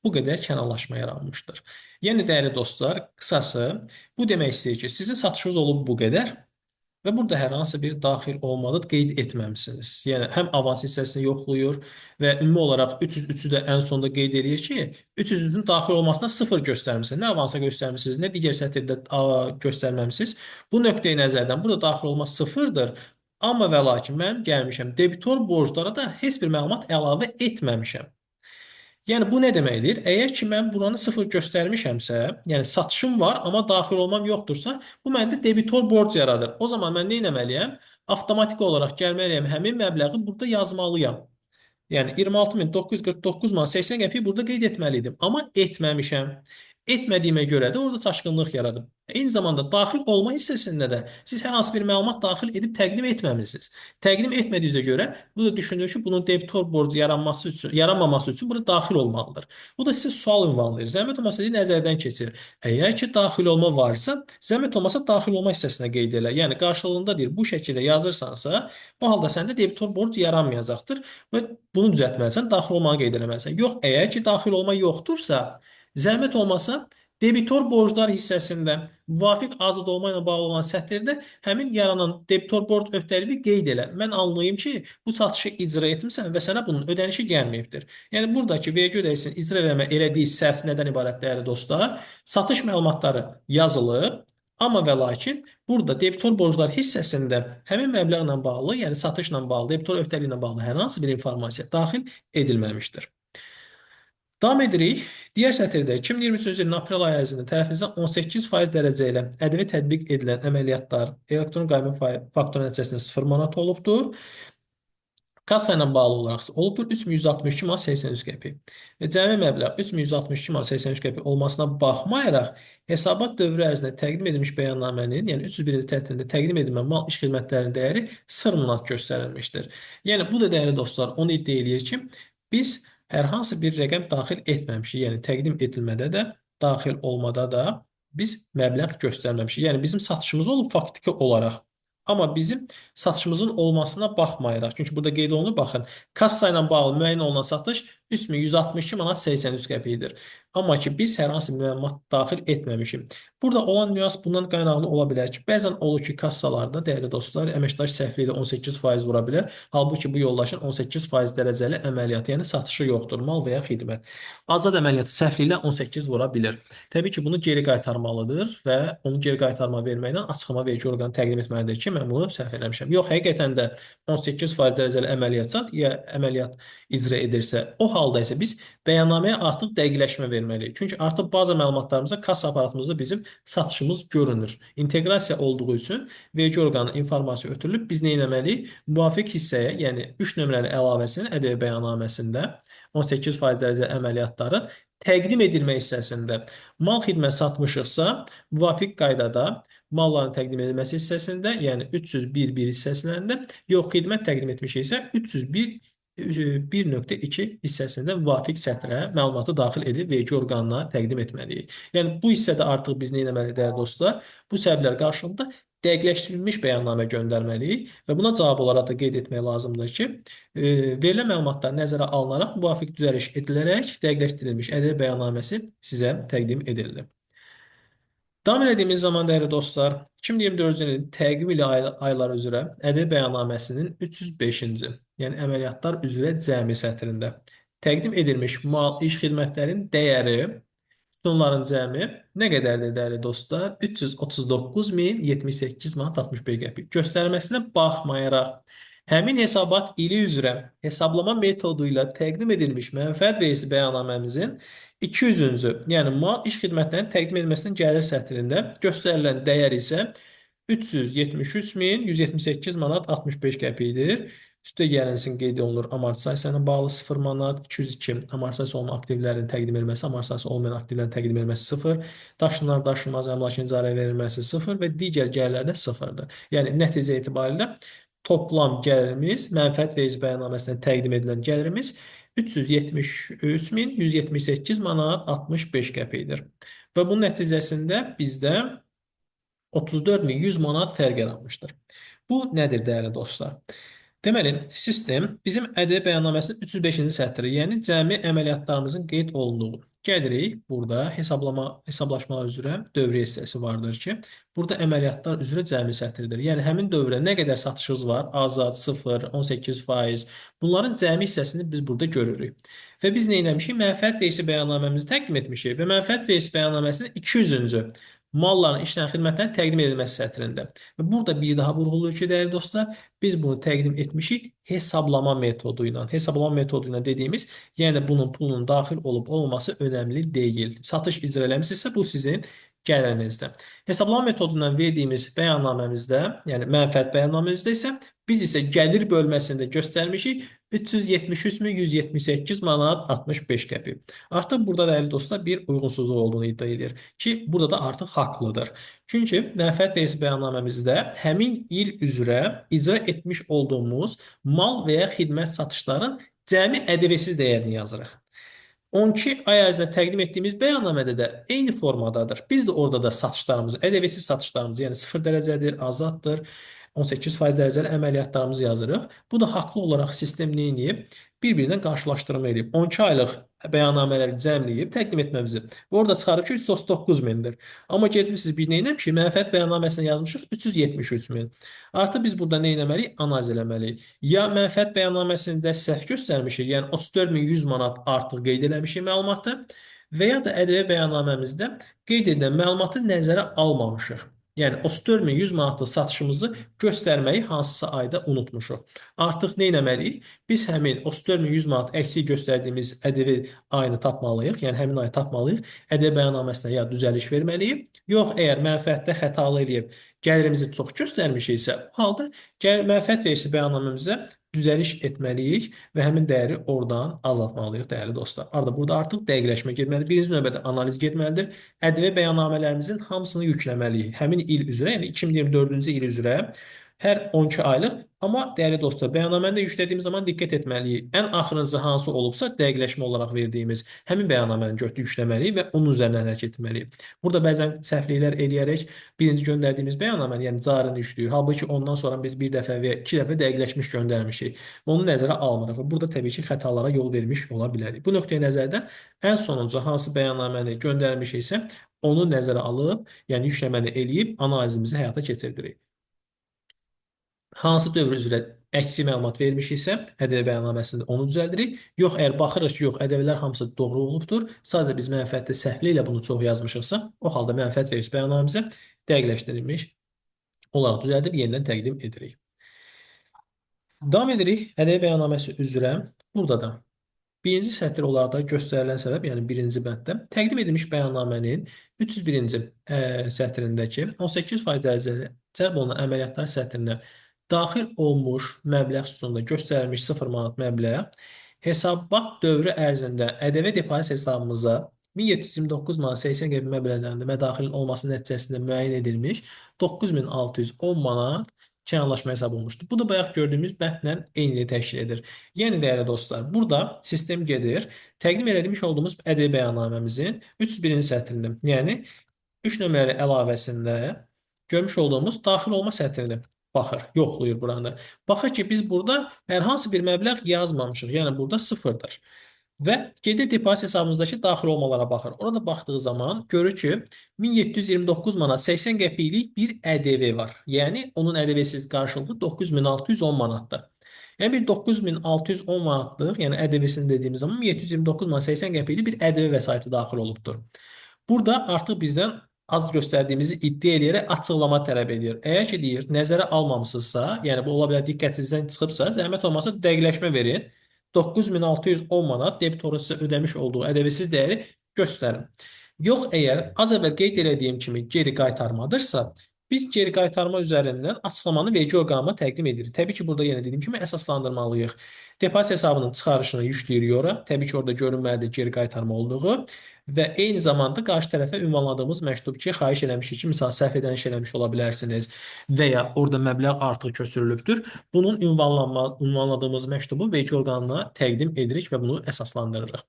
bu qədər kənarlaşma yaranmışdır. Yəni, dəyərli dostlar, qısası bu demək istəyir ki, sizin satışınız olub bu qədər və burada hər hansı bir daxil olmadı qeyd etməmisiniz. Yəni, həm avans hissəsini yoxlayır və ümumi olaraq 303-ü də ən sonda qeyd edir ki, 303-ün daxil olmasına 0 göstərmişsiniz. Nə avansa göstərmişsiniz, nə digər sətirdə göstərməmişsiniz. Bu nöqteyi nəzərdən burada daxil olma 0-dır. Amma və lakin mən gəlmişəm, debitor borclara da heç bir məlumat əlavə etməmişəm. Yəni, bu nə deməkdir? Əgər ki, mən buranı 0 göstərmişəmsə, yəni satışım var, amma daxil olmam yoxdursa, bu məndə debitor borc yaradır. O zaman mən nə etməliyəm? Avtomatik olaraq gəlməliyəm, həmin məbləği burada yazmalıyam. Yəni, 26.949 manat 80 qəpik burada qeyd etməliydim. Amma etməmişəm. etmədiyimə görə də orada çaşqınlıq yaradım. Eyni zamanda daxil olma hissəsində də siz hər hansı bir məlumat daxil edib təqdim etməmisiniz. Təqdim etmədiyinizə görə bu da düşünür ki, bunun debitor borcu yaranmaması üçün bura daxil olmalıdır. Bu da sizə sual ünvanlayır. Zəhmət olmasa nəzərdən keçir. Əgər ki, daxil olma varsa, zəhmət olmasa daxil olma hissəsinə qeyd elə. Yəni qarşılığında deyir, bu şəkildə yazırsansa, bu halda səndə debitor borc yaranmayacaqdır və bunu düzəltməlisən, daxil olmanı qeyd eləməlisən. Yox, əgər ki, daxil olma yoxdursa, zəhmət olmasa debitor borclar hissəsində müvafiq azad olma ilə bağlı olan sətirdə həmin yaranan debitor borc öhdəliyi qeyd elə. Mən anlayım ki, bu satışı icra etmisən və sənə bunun ödənişi gəlməyibdir. Yəni buradakı vergi ödəyicinin icra elədiyi səhv nədən ibarət dəyərli dostlar? Satış məlumatları yazılıb, amma və lakin burada debitor borclar hissəsində həmin məbləğlə bağlı, yəni satışla bağlı, debitor öhdəliyi ilə bağlı hər hansı bir informasiya daxil edilməmişdir. Davam edirik. Digər sətirdə 2023-cü ilin aprel ayı ərzində tərəfinizdən 18% dərəcə ilə ƏDV tətbiq edilən əməliyyatlar elektron qayma faktor nəticəsində 0 manat olubdur. Kassa ilə bağlı olaraq olubdur 3162 manat 83 qəpik. Və cəmi məbləğ 3162 manat 83 qəpik olmasına baxmayaraq hesabat dövrü ərzində təqdim edilmiş bəyannamənin, yəni 301-ci tətilində təqdim edilən mal iş xidmətlərinin dəyəri 0 manat göstərilmişdir. Yəni bu da dəyərli dostlar onu iddia eləyir ki, biz hər hansı bir rəqəm daxil etməmişik. Yəni təqdim edilmədə də, daxil olmada da biz məbləğ göstərməmişik. Yəni bizim satışımız olub faktiki olaraq. Amma bizim satışımızın olmasına baxmayaraq, çünki burada qeyd olunur, baxın, kassa ilə bağlı müəyyən olunan satış 3162 manat 83 qəpikdir. Amma ki, biz hər hansı bir məlumat daxil etməmişik. Burada olan nüans bundan qaynaqlı ola bilər ki, bəzən olur ki, kassalarda, dəyərli dostlar, əməkdaş səhvliyi ilə 18% vura bilər. Halbuki bu yoldaşın 18% dərəcəli əməliyyatı, yəni satışı yoxdur, mal və ya xidmət. Azad əməliyyatı səhvliyi ilə 18 vura bilir. Təbii ki, bunu geri qaytarmalıdır və onu geri qaytarma verməklə açıqlama vergi orqanı təqdim etməlidir ki, mən bunu səhv eləmişəm. Yox, həqiqətən də 18% dərəcəli əməliyyatsa ya əməliyyat icra edirsə, o halda isə biz bəyannaməyə artıq dəqiqləşmə verməliyik. Çünki artıq baza məlumatlarımızda, kassa aparatımızda bizim satışımız görünür. İnteqrasiya olduğu üçün vergi orqanı informasiya ötürülüb biz nə etməliyik? Müvafiq hissəyə, yəni 3 nömrəli əlavəsinin ƏDV bəyannaməsində 18% dərəcəli əməliyyatların təqdim edilmə hissəsində mal xidmət satmışıqsa, müvafiq qaydada malların təqdim edilməsi hissəsində, yəni 301.1 hissəsində, yox xidmət təqdim etmişiksə 301.1.2 hissəsində müvafiq sətrə məlumatı daxil edib vergi orqanına təqdim etməliyik. Yəni bu hissədə artıq biz nə etməliyik dəyərli dostlar? Bu səbəblər qarşılığında dəqiqləşdirilmiş bəyannamə göndərməliyik və buna cavab olaraq da qeyd etmək lazımdır ki, verilən məlumatlar nəzərə alınaraq müvafiq düzəliş edilərək dəqiqləşdirilmiş ƏDV bəyannaməsi sizə təqdim edilir. Davam etdiyimiz zaman dəyərli dostlar, 2024-cü ilin təqvim ili ayları üzrə ƏDV bəyannaməsinin 305-ci, yəni əməliyyatlar üzrə cəmi sətrində təqdim edilmiş mal iş xidmətlərin dəyəri, sütunların cəmi nə qədərdir dəyərli dostlar? 339.078 manat 65 qəpik. Göstərməsinə baxmayaraq, həmin hesabat ili üzrə hesablama metodu ilə təqdim edilmiş mənfəət vergisi bəyannaməmizin 200-cü, yəni mal iş xidmətlərinin təqdim edilməsinin gəlir sətrində göstərilən dəyər isə 373.178 manat 65 qəpikdir. Üstə gəlinsin qeyd olunur amortisasiya ilə bağlı 0 manat, 202 amortisasiya olmayan aktivlərin təqdim edilməsi, amortisasiya olmayan aktivlərin təqdim edilməsi 0, daşınmaz, daşınmaz əmlakın icarəyə verilməsi 0 və digər gəlirlər də 0-dır. Yəni nəticə etibarilə toplam gəlirimiz, mənfəət vergisi bəyannaməsindən təqdim edilən gəlirimiz 373.178 manat 65 qəpikdir. Və bunun nəticəsində bizdə 34.100 manat fərq yaranmışdır. Bu nədir dəyərli dostlar? Deməli, sistem bizim ƏDV bəyannaməsinin 305-ci sətri, yəni cəmi əməliyyatlarımızın qeyd olunduğu. Gəlirik, burada hesablaşmalar üzrə dövrə hissəsi vardır ki, burada əməliyyatlar üzrə cəmi sətridir. Yəni, həmin dövrə nə qədər satışınız var, azad, 0, 18%, bunların cəmi hissəsini biz burada görürük. Və biz nə etmişik? Mənfəət vergisi bəyannaməmizi təqdim etmişik və mənfəət vergisi bəyannaməsinin 200-cü malların işlən xidmətlərin təqdim edilməsi sətrində. Və burada bir daha vurğulayır ki, dəyərli dostlar, biz bunu təqdim etmişik hesablama metodu ilə. Hesablama metodu ilə dediyimiz, yəni bunun pulunun daxil olub olmaması önəmli deyil. Satış icra eləmişsinizsə, bu sizin gəlirimizdir. Hesablama metodundan verdiyimiz bəyannaməmizdə, yəni mənfəət bəyannaməmizdə isə biz isə gəlir bölməsində göstərmişik 373.178 manat 65 qəpik. Artıq burada dəyərli dostlar bir uyğunsuzluq olduğunu iddia edir ki, burada da artıq haqlıdır. Çünki mənfəət vergisi bəyannaməmizdə həmin il üzrə icra etmiş olduğumuz mal və ya xidmət satışların cəmi ƏDV-siz dəyərini yazırıq. 12 ay ərzində təqdim etdiyimiz bəyannamədə də eyni formadadır. Biz də orada da satışlarımızı, ƏDV-siz satışlarımızı, yəni 0 dərəcədir, azaddır, 18% dərəcəli əməliyyatlarımızı yazırıq. Bu da haqlı olaraq sistem nə edib? Bir-birinə qarşılaşdırma edib. 12 aylıq bəyannamələri cəmləyib təqdim etməmizi. Və orada çıxarıb ki, 339 mindir. Amma getmişsiniz biz nə etmişik? Mənfəət bəyannaməsində yazmışıq 373 min. Artıq biz burada nə etməliyik? Analiz eləməliyik. Ya mənfəət bəyannaməsində səhv göstərmişik, yəni 34.100 manat artıq qeyd eləmişik məlumatı və ya da ƏDV bəyannaməmizdə qeyd edilən məlumatı nəzərə almamışıq. Yəni 34.100 manatlıq satışımızı göstərməyi hansısa ayda unutmuşuq. Artıq nə etməliyik? Biz həmin 34.100 manat əksik göstərdiyimiz ƏDV ayını tapmalıyıq, yəni həmin ayı tapmalıyıq. ƏDV bəyannaməsinə ya düzəliş verməliyik, yox əgər mənfəətdə xətalı eləyib gəlirimizi çox göstərmişiksə, bu halda mənfəət vergisi bəyannaməmizə düzəliş etməliyik və həmin dəyəri oradan azaltmalıyıq, dəyərli dostlar. Burada artıq dəqiqləşmə getməlidir. Birinci növbədə analiz getməlidir. ƏDV bəyannamələrimizin hamısını yükləməliyik. Həmin il üzrə, yəni 2024-cü il üzrə hər 12 aylıq. Amma dəyərli dostlar, bəyannaməni də yüklədiyimiz zaman diqqət etməliyik. Ən axırıncı hansı olubsa, dəqiqləşmə olaraq verdiyimiz həmin bəyannaməni götürüb yükləməliyik və onun üzərindən hərəkət etməliyik. Burada bəzən səhvliklər eləyərək birinci göndərdiyimiz bəyannaməni, yəni carini yükləyir. Halbuki ondan sonra biz bir dəfə və iki dəfə dəqiqləşmiş göndərmişik. Onu nəzərə almırıq və burada təbii ki, xətalara yol vermiş ola bilərik. Bu nöqteyi nəzərdən ən sonuncu hansı bəyannaməni göndərmişiksə, onu nəzərə alıb, yəni yükləməni eləyib analizimizi həyata keçirdirik. Hansı dövr üzrə əksi məlumat vermişiksə, ƏDV bəyannaməsində onu düzəldirik. Yox, əgər baxırıq ki, yox, ƏDV-lər hamısı doğru olubdur, sadəcə biz mənfəətdə səhvli ilə bunu çox yazmışıqsa, o halda mənfəət vergisi bəyannaməmizə dəqiqləşdirilmiş olaraq düzəldib yenidən təqdim edirik. Davam edirik ƏDV bəyannaməsi üzrə. Burada da birinci sətr olaraq da göstərilən səbəb, yəni birinci bənddə təqdim edilmiş bəyannamənin 301-ci sətrindəki 18% dərəcəli cəlb olunan əməliyyatlar sətrinə daxil olmuş məbləğ sütununda göstərilmiş 0 manat məbləğ hesabat dövrü ərzində ƏDV depozit hesabımıza 1729 manat 80 qəpik məbləğlərində mədaxilin olması nəticəsində müəyyən edilmiş 9610 manat kənarlaşma hesab olmuşdur. Bu da bayaq gördüyümüz bəndlə eyni təşkil edir. Yəni, dəyərli dostlar, burada sistem gedir, təqdim edilmiş olduğumuz ƏDV bəyannaməmizin 301-ci sətrində, yəni 3 nömrəli əlavəsində görmüş olduğumuz daxil olma sətrini baxır, yoxlayır buranı. Baxır ki, biz burada hər hansı bir məbləğ yazmamışıq, yəni burada sıfırdır. Və gedir depozit hesabımızdakı daxil olmalara baxır. Orada baxdığı zaman görür ki, 1729 manat 80 qəpiklik bir ƏDV var. Yəni, onun ƏDV-siz qarşılığı 9610 manatdır. Yəni, bir 9610 manatlıq, yəni ƏDV-sini dediyimiz zaman 1729 manat 80 qəpiklik bir ƏDV vəsaiti daxil olubdur. Burada artıq bizdən az göstərdiyimizi iddia edərək açıqlama tələb edir. Əgər ki, deyir, nəzərə almamısınızsa, yəni bu ola bilər diqqətinizdən çıxıbsa, zəhmət olmasa dəqiqləşmə verin. 9610 manat debitorun sizə ödəmiş olduğu ƏDV-siz dəyəri göstərin. Yox, əgər az əvvəl qeyd elədiyim kimi geri qaytarmadırsa, biz geri qaytarma üzərindən açıqlamanı vergi orqanına təqdim edirik. Təbii ki, burada yenə dediyim kimi əsaslandırmalıyıq. Depozit hesabının çıxarışını yükləyirik ora. Təbii ki, orada görünməlidir geri qaytarma olduğu. Və eyni zamanda qarşı tərəfə ünvanladığımız məktub ki, xahiş eləmişik ki, misal səhv edəniş eləmiş ola bilərsiniz və ya orada məbləğ artıq köçürülübdür. Bunun ünvanladığımız məktubu vergi orqanına təqdim edirik və bunu əsaslandırırıq.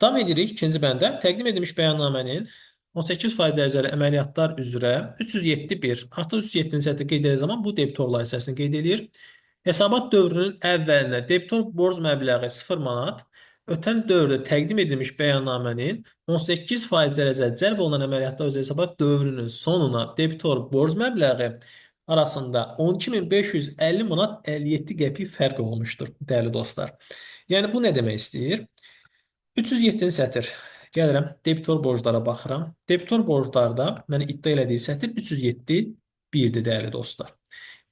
Davam edirik ikinci bəndə. Təqdim edilmiş bəyannamənin 18% dərəcəli əməliyyatlar üzrə 307.1 artıq 307-ci sətir qeyd edən zaman bu debitor layihəsini qeyd edir. Hesabat dövrünün əvvəlinə debitor borc məbləği 0 manat, ötən dövrdə təqdim edilmiş bəyannamənin 18% dərəcə cəlb olunan əməliyyatlar üzrə hesabat dövrünün sonuna debitor borc məbləği arasında 12.550 manat 57 qəpik fərq olmuşdur, dəyərli dostlar. Yəni, bu nə demək istəyir? 307-ci sətir. Gəlirəm, debitor borclara baxıram. Debitor borclarda mənə iddia elədiyi sətir 307.1-dir, dəyərli dostlar.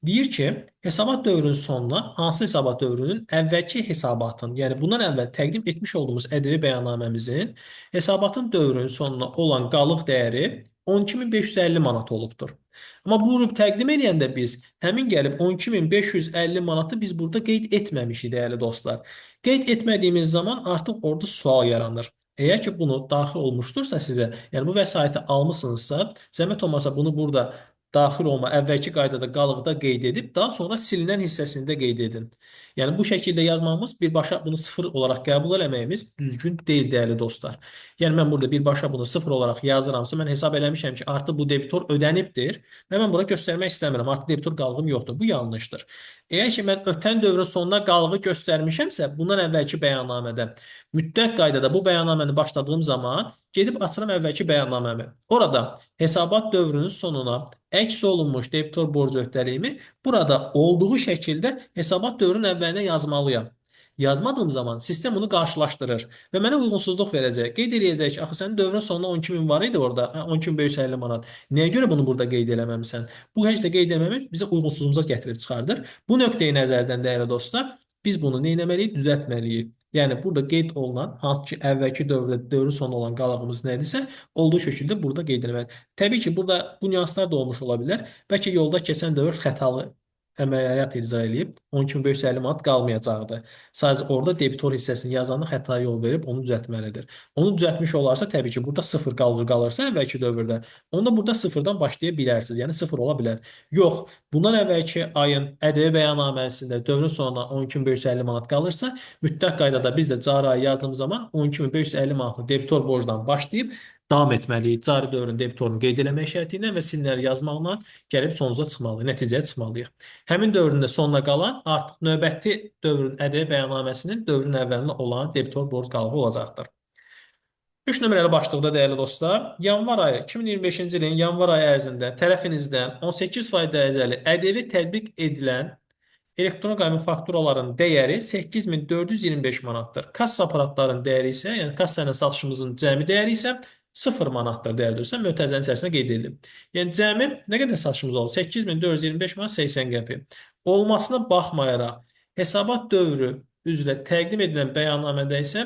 Deyir ki, hesabat dövrünün sonuna hansı hesabat dövrünün əvvəlki hesabatın, yəni bundan əvvəl təqdim etmiş olduğumuz ədəbi bəyannaməmizin hesabatın dövrünün sonuna olan qalıq dəyəri 12.550 manat olubdur. Amma bunu təqdim edəndə biz həmin gəlib 12.550 manatı biz burada qeyd etməmişik, dəyərli dostlar. Qeyd etmədiyimiz zaman artıq orada sual yaranır. Əgər ki bunu daxil olmuşdursa sizə, yəni bu vəsaiti almısınızsa, zəhmət olmasa bunu burada daxil olma əvvəlki qaydada qalıqda qeyd edib, daha sonra silinən hissəsində qeyd edin. Yəni bu şəkildə yazmamız birbaşa bunu sıfır olaraq qəbul eləməyimiz düzgün deyil, dəyərli dostlar. Yəni mən burada birbaşa bunu sıfır olaraq yazıramsa, mən hesab eləmişəm ki, artıq bu debitor ödənibdir və mən bura göstərmək istəmirəm. Artıq debitor qalığım yoxdur. Bu yanlışdır. Əgər ki mən ötən dövrün sonuna qalığı göstərmişəmsə, bundan əvvəlki bəyannamədə mütləq qaydada bu bəyannaməni başladığım zaman gedib açıram əvvəlki bəyannaməmi. Orada hesabat dövrünün sonuna əks olunmuş debitor borc öhdəliyimi burada olduğu şəkildə hesabat dövrünün əvvəlinə yazmalıyam. Yazmadığım zaman sistem bunu qarşılaşdırır və mənə uyğunsuzluq verəcək. Qeyd edəcək ki, axı sənin dövrün sonunda 12.000 var idi orada, 12.550 manat. Nəyə görə bunu burada qeyd eləməmisən? Bu heç də qeyd eləməmək bizə uyğunsuzluğumuza gətirib çıxardır. Bu nöqteyi nəzərdən, dəyərli dostlar, biz bunu nə etməliyik? Düzəltməliyik. Yəni burada qeyd olunan, hansı ki əvvəlki dövrdə dövrün sonu olan qalığımız nədirsə, olduğu şəkildə burada qeyd etməliyik. Təbii ki, burada bu nüanslar da olmuş ola bilər. Bəlkə yolda keçən dövr xətalı əməliyyat icra edib 12.550 manat qalmayacaqdı. Sadəcə orada debitor hissəsini yazanda xətaya yol verib onu düzəltməlidir. Onu düzəltmiş olarsa, təbii ki, burada sıfır qalırsa əvvəlki dövrdə, onda burada sıfırdan başlaya bilərsiniz. Yəni sıfır ola bilər. Yox, bundan əvvəlki ayın ədəbi bəyannaməsində dövrün sonuna 12.550 manat qalırsa, mütləq qaydada biz də cari ayı yazdığımız zaman 12.550 manatlı debitor borcdan başlayıb davam etməliyik. Cari dövrün debitorunu qeyd eləmək şərti ilə və sinirləri yazmaqla gəlib sonuca çıxmalıyıq, nəticəyə çıxmalıyıq. Həmin dövrün də sonuna qalan artıq növbəti dövrün ədəbi bəyannaməsinin dövrün əvvəlində olan debitor borc qalığı olacaqdır. 3 nömrəli başlıqda, dəyərli dostlar, yanvar ayı 2025-ci ilin yanvar ayı ərzində tərəfinizdən 18% dərəcəli ƏDV tətbiq edilən elektron qayma fakturaların dəyəri 8425 manatdır. Kassa aparatların dəyəri isə, yəni kassa ilə satışımızın cəmi dəyəri isə 0 manatdır, dəyərli dostlar, mötərizənin içərisində qeyd edilib. Yəni cəmi nə qədər satışımız oldu? 8425 manat 80 qəpik. Olmasına baxmayaraq, hesabat dövrü üzrə təqdim edilən bəyannamədə isə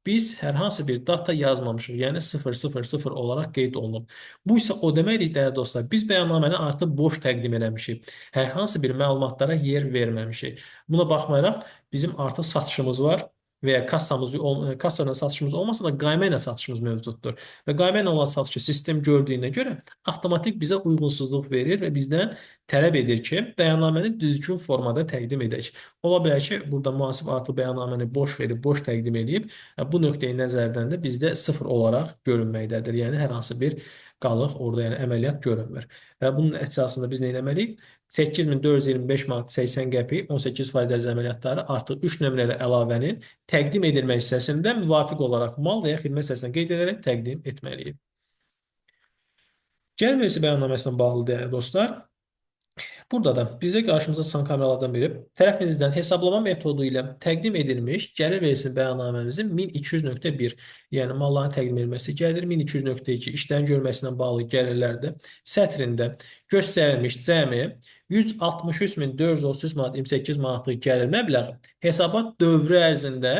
biz hər hansı bir data yazmamışıq, yəni 000 olaraq qeyd olunub. Bu isə o deməkdir, dəyərli dostlar, biz bəyannaməni artıq boş təqdim eləmişik. Hər hansı bir məlumatlara yer verməmişik. Buna baxmayaraq, bizim artıq satışımız var və ya kassa ilə satışımız olmasa da qayma ilə satışımız mövcuddur. Və qayma ilə olan satışı sistem gördüyünə görə avtomatik bizə uyğunsuzluq verir və bizdən tələb edir ki, bəyannaməni düzgün formada təqdim edək. Ola bilər ki, burada müasib artıq bəyannaməni boş verib, boş təqdim edib, bu nöqteyi nəzərdən də bizdə 0 olaraq görünməkdədir. Yəni hər hansı bir qalıq orada, yəni əməliyyat görünmür. Və bunun əsasında biz nə etməliyik? 8425 manat 80 qəpik 18% dərəcə əməliyyatları artıq 3 nömrəli əlavənin təqdim edilmək hissəsində müvafiq olaraq mal və ya xidmət hissəsindən qeyd edərək təqdim etməliyik. Gəlir verisi bəyannaməsinə bağlı, dəyərli dostlar, burada da bizə qarşımıza çıxan kameralardan biri tərəfinizdən hesablama metodu ilə təqdim edilmiş gəlir verisi bəyannaməmizin 1200.1, yəni malların təqdim edilməsi gəlir 1200.2 işlərin görülməsinə bağlı gəlirlərdə sətrində göstərilmiş cəmi 163.433 manat 28 manatlıq gəlir məbləği hesabat dövrü ərzində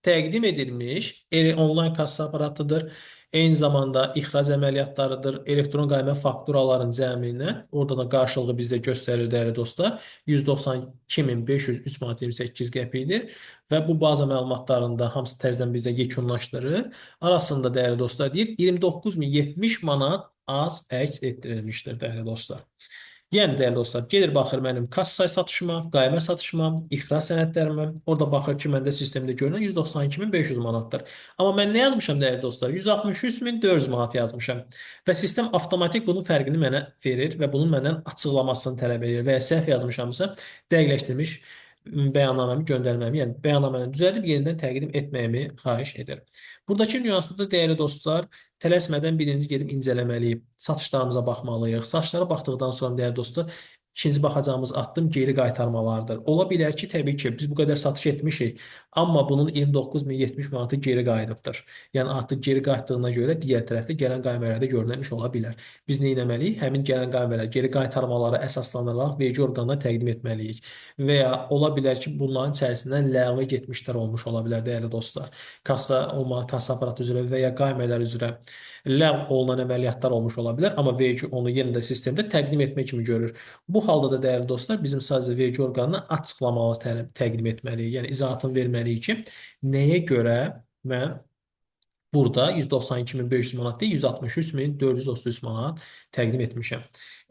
təqdim edilmiş onlayn kassa aparatıdır. Eyni zamanda ixrac əməliyyatlarıdır, elektron qayma fakturaların cəminə, orada da qarşılığı bizdə göstərir, dəyərli dostlar, 192.503 manat 28 qəpikdir və bu baza məlumatlarında hamısı təzədən bizdə yekunlaşdırır. Arasında, dəyərli dostlar, deyir 29.070 manat az əks etdirilmişdir, dəyərli dostlar. Yəni, dəyərli dostlar, gedir baxır mənim kassa satışıma, qayma satışıma, ixrac sənədlərimə. Orada baxır ki, məndə sistemdə görünən 192.500 manatdır. Amma mən nə yazmışam, dəyərli dostlar? 163.400 manat yazmışam. Və sistem avtomatik bunun fərqini mənə verir və bunun məndən açıqlamasını tələb edir. Və ya səhv yazmışamsa, dəqiqləşdirmiş bəyannaməmi göndərməyimi, yəni bəyannaməni düzəldib yenidən təqdim etməyimi xahiş edir. Buradakı nüansda, dəyərli dostlar, tələsmədən birinci gedib incələməliyik. Satışlarımıza baxmalıyıq. Satışlara baxdıqdan sonra, dəyərli dostlar, İkinci baxacağımız addım geri qaytarmalardır. Ola bilər ki, təbii ki, biz bu qədər satış etmişik, amma bunun 29.070 manatı geri qayıdıbdır. Yəni artıq geri qayıtdığına görə digər tərəfdə gələn qaymələrdə görülmüş ola bilər. Biz nə etməliyik? Həmin gələn qaymələr, geri qaytarmaları əsaslanaraq vergi orqanına təqdim etməliyik. Və ya ola bilər ki, bunların içərisindən ləğvə getmişlər olmuş ola bilər, dəyərli dostlar. Kassa olmalı, kassa aparatı üzrə və ya qaymələr üzrə ləğv olunan əməliyyatlar olmuş ola bilər, amma vergi onu yenə də sistemdə təqdim etmək kimi görür. Bu halda da dəyərli dostlar, bizim sadəcə vergi orqanına açıqlamalı təqdim etməliyik. Yəni izahatını verməliyik ki, nəyə görə mən burada 192.500 manat deyil, 163.433 manat təqdim etmişəm.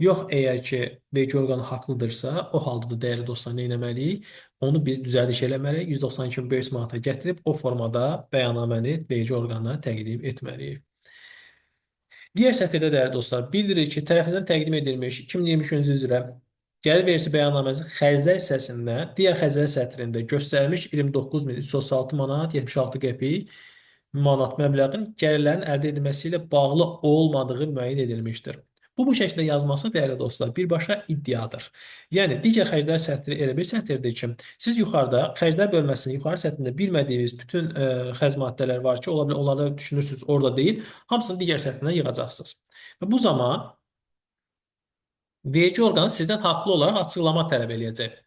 Yox, əgər ki, vergi orqanı haqlıdırsa, o halda da dəyərli dostlar, nə etməliyik? Onu biz düzəldiş eləməliyik, 192.500 manata gətirib o formada bəyannaməni vergi orqanına təqdim etməliyik. Digər sətirdə dəyərli dostlar, bildirir ki, tərəfindən təqdim edilmiş 2023-cü üzrə gəlir vergisi bəyannaməsinin xərclər hissəsində digər xərclər sətrində göstərilmiş 29.336 manat 76 qəpik manat məbləğin gəlirlərin əldə edilməsi ilə bağlı olmadığı müəyyən edilmişdir. Bu şəkildə yazması, dəyərli dostlar, birbaşa iddiadır. Yəni, digər xərclər sətri elə bir sətirdir ki, siz yuxarıda xərclər bölməsinin yuxarı sətrində bilmədiyiniz bütün xərc maddələr var ki, ola bilər, onları düşünürsünüz, orada deyil, hamısını digər sətrindən yığacaqsınız. Və bu zaman vergi orqanı sizdən haqlı olaraq açıqlama tələb eləyəcək.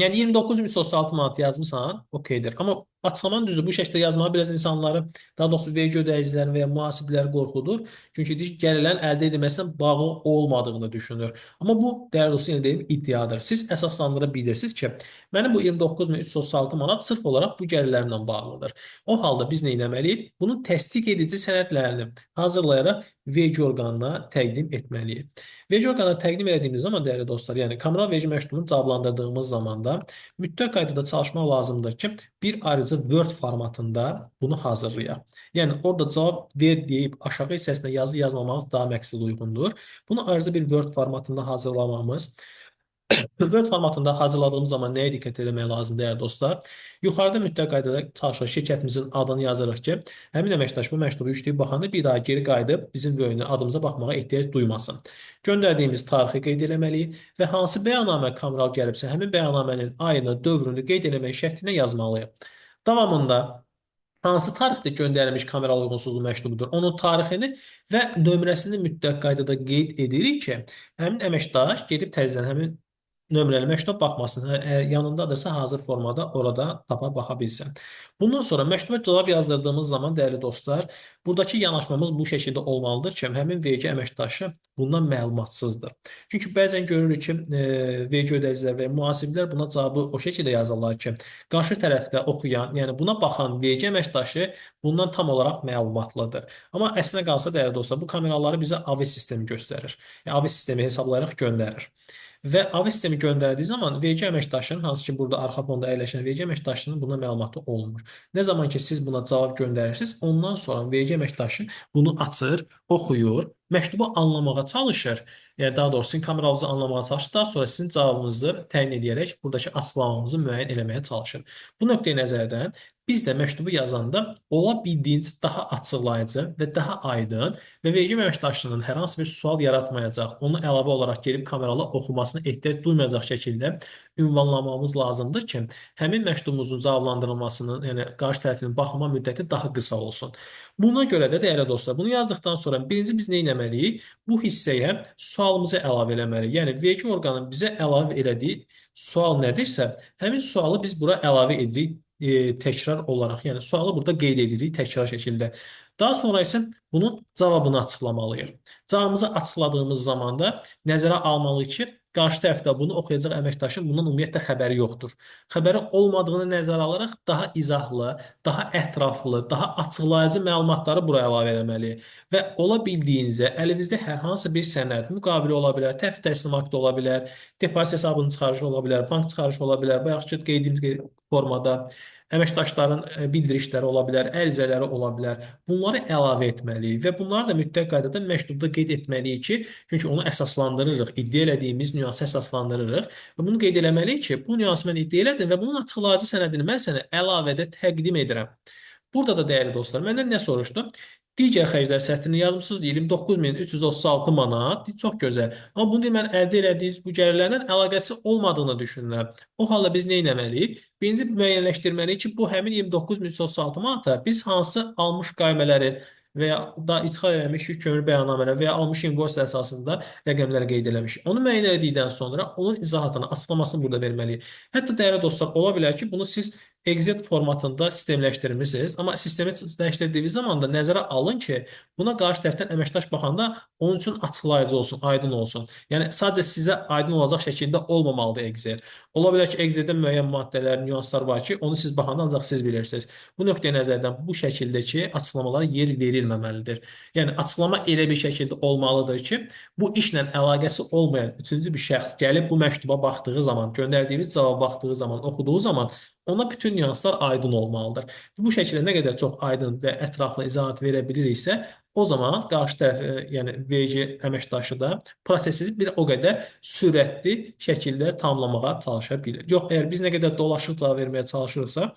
Yəni 29.336 manat yazmısan, okeydir. Amma açıqlamanın düzü bu şəkildə yazmağı biraz insanları, daha doğrusu vergi ödəyicilərini və ya mühasibləri qorxudur. Çünki gəlirlərin əldə edilməsindən bağlı olmadığını düşünür. Amma bu, dəyərli dostlar, yenə deyim, iddiadır. Siz əsaslandıra bilirsiniz ki, mənim bu 29.336 manat sırf olaraq bu gəlirlərimlə bağlıdır. O halda biz nə etməliyik? Bunun təsdiq edici sənədlərini hazırlayaraq vergi orqanına təqdim etməliyik. Vergi orqanına təqdim etdiyimiz zaman, dəyərli dostlar, yəni kommunal vergi məktubunu cavablandırdığımız zamanda mütləq qaydada çalışmaq lazımdır ki, bir ayrıca Word formatında bunu hazırlayaq. Yəni orada cavab ver deyib aşağı hissəsinə yazı yazmamamız daha məqsəd uyğundur. Bunu ayrıca bir Word formatında hazırlamamız Word formatında hazırladığımız zaman nəyə diqqət etmək lazımdır, dəyərli dostlar? Yuxarıda mütləq qaydada çalışır şirkətimizin adını yazırıq ki, həmin əməkdaş bu məktubu yükləyib baxanda bir daha geri qayıdıb bizim adımıza baxmağa ehtiyac duymasın. Göndərdiyimiz tarixi qeyd etməliyik və hansı bəyannamə kommunal gəlibsə, həmin bəyannamənin ayını, dövrünü qeyd etmək şərtinə yazmalıyıq. Davamında hansı tarixdə göndərilmiş kameral uyğunsuzluq məktubudur, onun tarixini və nömrəsini mütləq qaydada qeyd edirik ki, həmin əməkdaş gedib təzədən həmin nömrəli məktuba baxmasın. Əgər yanındadırsa hazır formada orada tapa baxa bilsin. Bundan sonra məktuba cavab yazdırdığımız zaman, dəyərli dostlar, buradakı yanaşmamız bu şəkildə olmalıdır ki, həmin vergi əməkdaşı bundan məlumatsızdır. Çünki bəzən görürük ki, vergi ödəyicilər və mühasiblər buna cavabı o şəkildə yazırlar ki, qarşı tərəfdə oxuyan, yəni buna baxan vergi əməkdaşı bundan tam olaraq məlumatlıdır. Amma əslinə qalsa, dəyərli dostlar, bu kameraları bizə AVS sistemi göstərir. Yəni AVS sistemi hesablayaraq göndərir. Və AVS sistemi göndərdiyi zaman vergi əməkdaşının, hansı ki, burada arxa fonda əyləşən vergi əməkdaşının buna məlumatı olmur. Nə zaman ki, siz buna cavab göndərirsiniz, ondan sonra vergi əməkdaşı bunu açır, oxuyur, məktubu anlamağa çalışır. Yəni, daha doğrusu sizin kameralınızı anlamağa çalışır, daha sonra sizin cavabınızı təyin edərək buradakı açıqlamamızı müəyyən eləməyə çalışır. Bu nöqteyi nəzərdən biz də məktubu yazanda ola bildiyincə daha açıqlayıcı və daha aydın və vergi əməkdaşının hər hansı bir sual yaratmayacaq, onu əlavə olaraq gelib kameralı oxumasına ehtiyac duymayacaq şəkildə ünvanlamamız lazımdır ki, həmin məktubumuzun cavablandırılmasının, yəni qarşı tərəfinin baxma müddəti daha qısa olsun. Buna görə də, dəyərli dostlar, bunu yazdıqdan sonra birinci biz nə etməliyik? Bu hissəyə sualımızı əlavə eləməliyik. Yəni, vergi orqanının bizə əlavə elədiyi sual nədirsə, həmin sualı biz bura əlavə edirik təkrar olaraq. Yəni, sualı burada qeyd edirik təkrar şəkildə. Daha sonra isə bunun cavabını açıqlamalıyıq. Cavabımızı açıqladığımız zaman da nəzərə almalıyıq ki, qarşı tərəfdə bunu oxuyacaq əməkdaşın bundan ümumiyyətlə xəbəri yoxdur. Xəbəri olmadığını nəzərə alaraq daha izahlı, daha ətraflı, daha açıqlayıcı məlumatları buraya əlavə etməliyik. Və ola bildiyinizə əlinizdə hər hansı bir sənəd, müqavili ola bilər, təxir təslim aktı ola bilər, depozit hesabının çıxarışı ola bilər, bank çıxarışı ola bilər, bayaqki qeydimiz formada əməkdaşların bildirişləri ola bilər, ərizələri ola bilər. Bunları əlavə etməliyik və bunları da mütləq qaydada məktubda qeyd etməliyik ki, çünki onu əsaslandırırıq, iddia elədiyimiz nüansı əsaslandırırıq və bunu qeyd eləməliyik ki, bu nüansı mən iddia elədim və bunun açıqlayıcı sənədini mən sənə əlavədə təqdim edirəm. Burada da, dəyərli dostlar, məndən nə soruşdu? Digər xərclər sətrini yazmısınız, deyim 9336 manat. Çox gözəl. Amma bunu mən əldə etdiyiniz bu gəlirlərlə əlaqəsi olmadığını düşünürəm. O halda biz nə etməliyik? Birinci müəyyənləşdirməliyik ki, bu həmin 29336 manata biz hansı almış qaymələrin və ya da ixal edilmiş yük kömür bəyannamələri və ya almış invoice əsasında rəqəmləri qeyd eləmişik. Onu müəyyən etdikdən sonra onun izahatını, açıqlamasını burada verməliyik. Hətta dəyərli dostlar, ola bilər ki, bunu siz Excel formatında sistemləşdirmisiniz, amma sistemləşdirdiyiniz zaman da nəzərə alın ki, buna qarşı tərəfdən əməkdaş baxanda onun üçün açıqlayıcı olsun, aydın olsun. Yəni sadəcə sizə aydın olacaq şəkildə olmamalıdır Excel. Ola bilər ki, Exceldə müəyyən maddələr, nüanslar var ki, onu siz baxanda ancaq siz bilirsiniz. Bu nöqteyi nəzərdən bu şəkildəki açıqlamalara yer verilməməlidir. Yəni açıqlama elə bir şəkildə olmalıdır ki, bu işlə əlaqəsi olmayan üçüncü bir şəxs gəlib bu məktuba baxdığı zaman, göndərdiyimiz cavaba baxdığı zaman, oxuduğu zaman ona bütün nüanslar aydın olmalıdır. Bu şəkildə nə qədər çox aydın və ətraflı izahat verə biliriksə, o zaman qarşı tərəf, yəni verici əməkdaşı da prosesi bir o qədər sürətli şəkildə tamamlamağa çalışa bilir. Yox, əgər biz nə qədər dolaşıq cavab verməyə çalışırıqsa,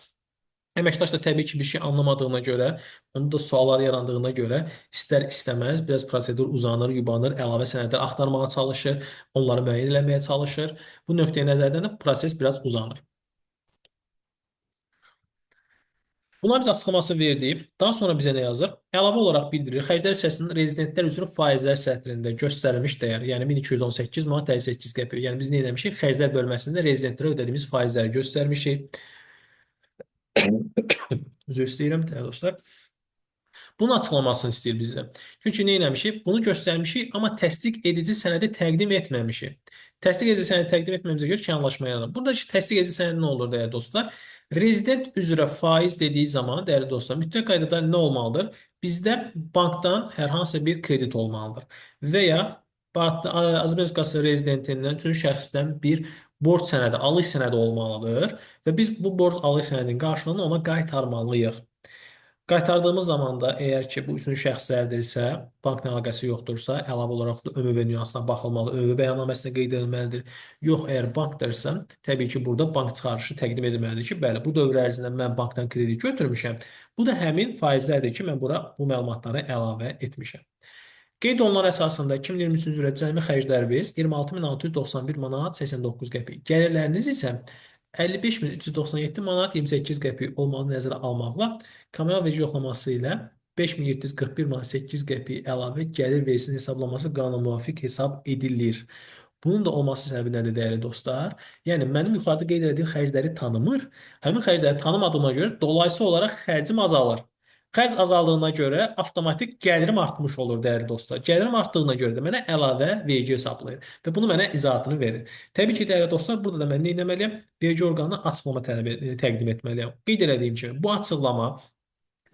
əməkdaş da təbii ki, bir şey anlamadığına görə, onun da suallar yarandığına görə istər-istəməz biraz prosedur uzanır, yubanır, əlavə sənədlər axtarmağa çalışır, onları müəyyən eləməyə çalışır. Bu nöqteyi nəzərdən də proses biraz uzanır. Bunlar biz açıqlaması verdik. Daha sonra bizə nə yazır? Əlavə olaraq bildirir. Xərclər hissəsinin rezidentlər üzrə faizlər sətrində göstərilmiş dəyər, yəni 1218 manat 58 qəpik. Yəni biz nə etmişik? Xərclər bölməsində rezidentlərə ödədiyimiz faizləri göstərmişik. Üzr istəyirəm, dəyərli dostlar. Bunun açıqlamasını istəyir bizdən. Çünki nə etmişik? Bunu göstərmişik, amma təsdiq edici sənədi təqdim etməmişik. Təsdiq edici sənədi təqdim etməyimizə görə iki anlaşma yaranır. Buradakı təsdiq edici sənədi nə olur, dəyərli dostlar? Rezident üzrə faiz dediyi zaman, dəyərli dostlar, mütləq qaydada nə olmalıdır? Bizdə bankdan hər hansı bir kredit olmalıdır. Və ya Azərbaycan Respublikası rezidentindən, üçüncü şəxsdən bir borc sənədi, alış sənədi olmalıdır və biz bu borc alış sənədinin qarşılığını ona qaytarmalıyıq. Qaytardığımız zaman da əgər ki, bu üçüncü şəxslərdirsə, bankla əlaqəsi yoxdursa, əlavə olaraq da ÖMV nüansına baxılmalı, ÖMV bəyannaməsində qeyd edilməlidir. Yox, əgər bankdırsa, təbii ki, burada bank çıxarışı təqdim edilməlidir ki, bəli, bu dövr ərzində mən bankdan kredit götürmüşəm. Bu da həmin faizlərdir ki, mən bura bu məlumatları əlavə etmişəm. Qeyd olunan əsasında 2023-cü ildə cəmi xərcləriniz 26691 manat 89 qəpik. Gəlirləriniz isə 55397 manat 28 qəpik olmağı nəzərə almaqla kommunal vergi yoxlaması ilə 5741 manat 8 qəpik əlavə gəlir vergisinin hesablaması qanuna müvafiq hesab edilir. Bunun da olması səbəbi nədir, dəyərli dostlar? Yəni, mənim yuxarıda qeyd etdiyim xərcləri tanımır. Həmin xərcləri tanımadığıma görə dolayısıyla olaraq xərcim azalır. Xərc azaldığına görə avtomatik gəlirim artmış olur, dəyərli dostlar. Gəlirim artdığına görə də mənə əlavə vergi hesablayır və bunu mənə izahatını verir. Təbii ki, dəyərli dostlar, burada da mən nə etməliyəm? Vergi orqanına açıqlama təqdim etməliyəm. Qeyd etdiyim kimi, bu açıqlama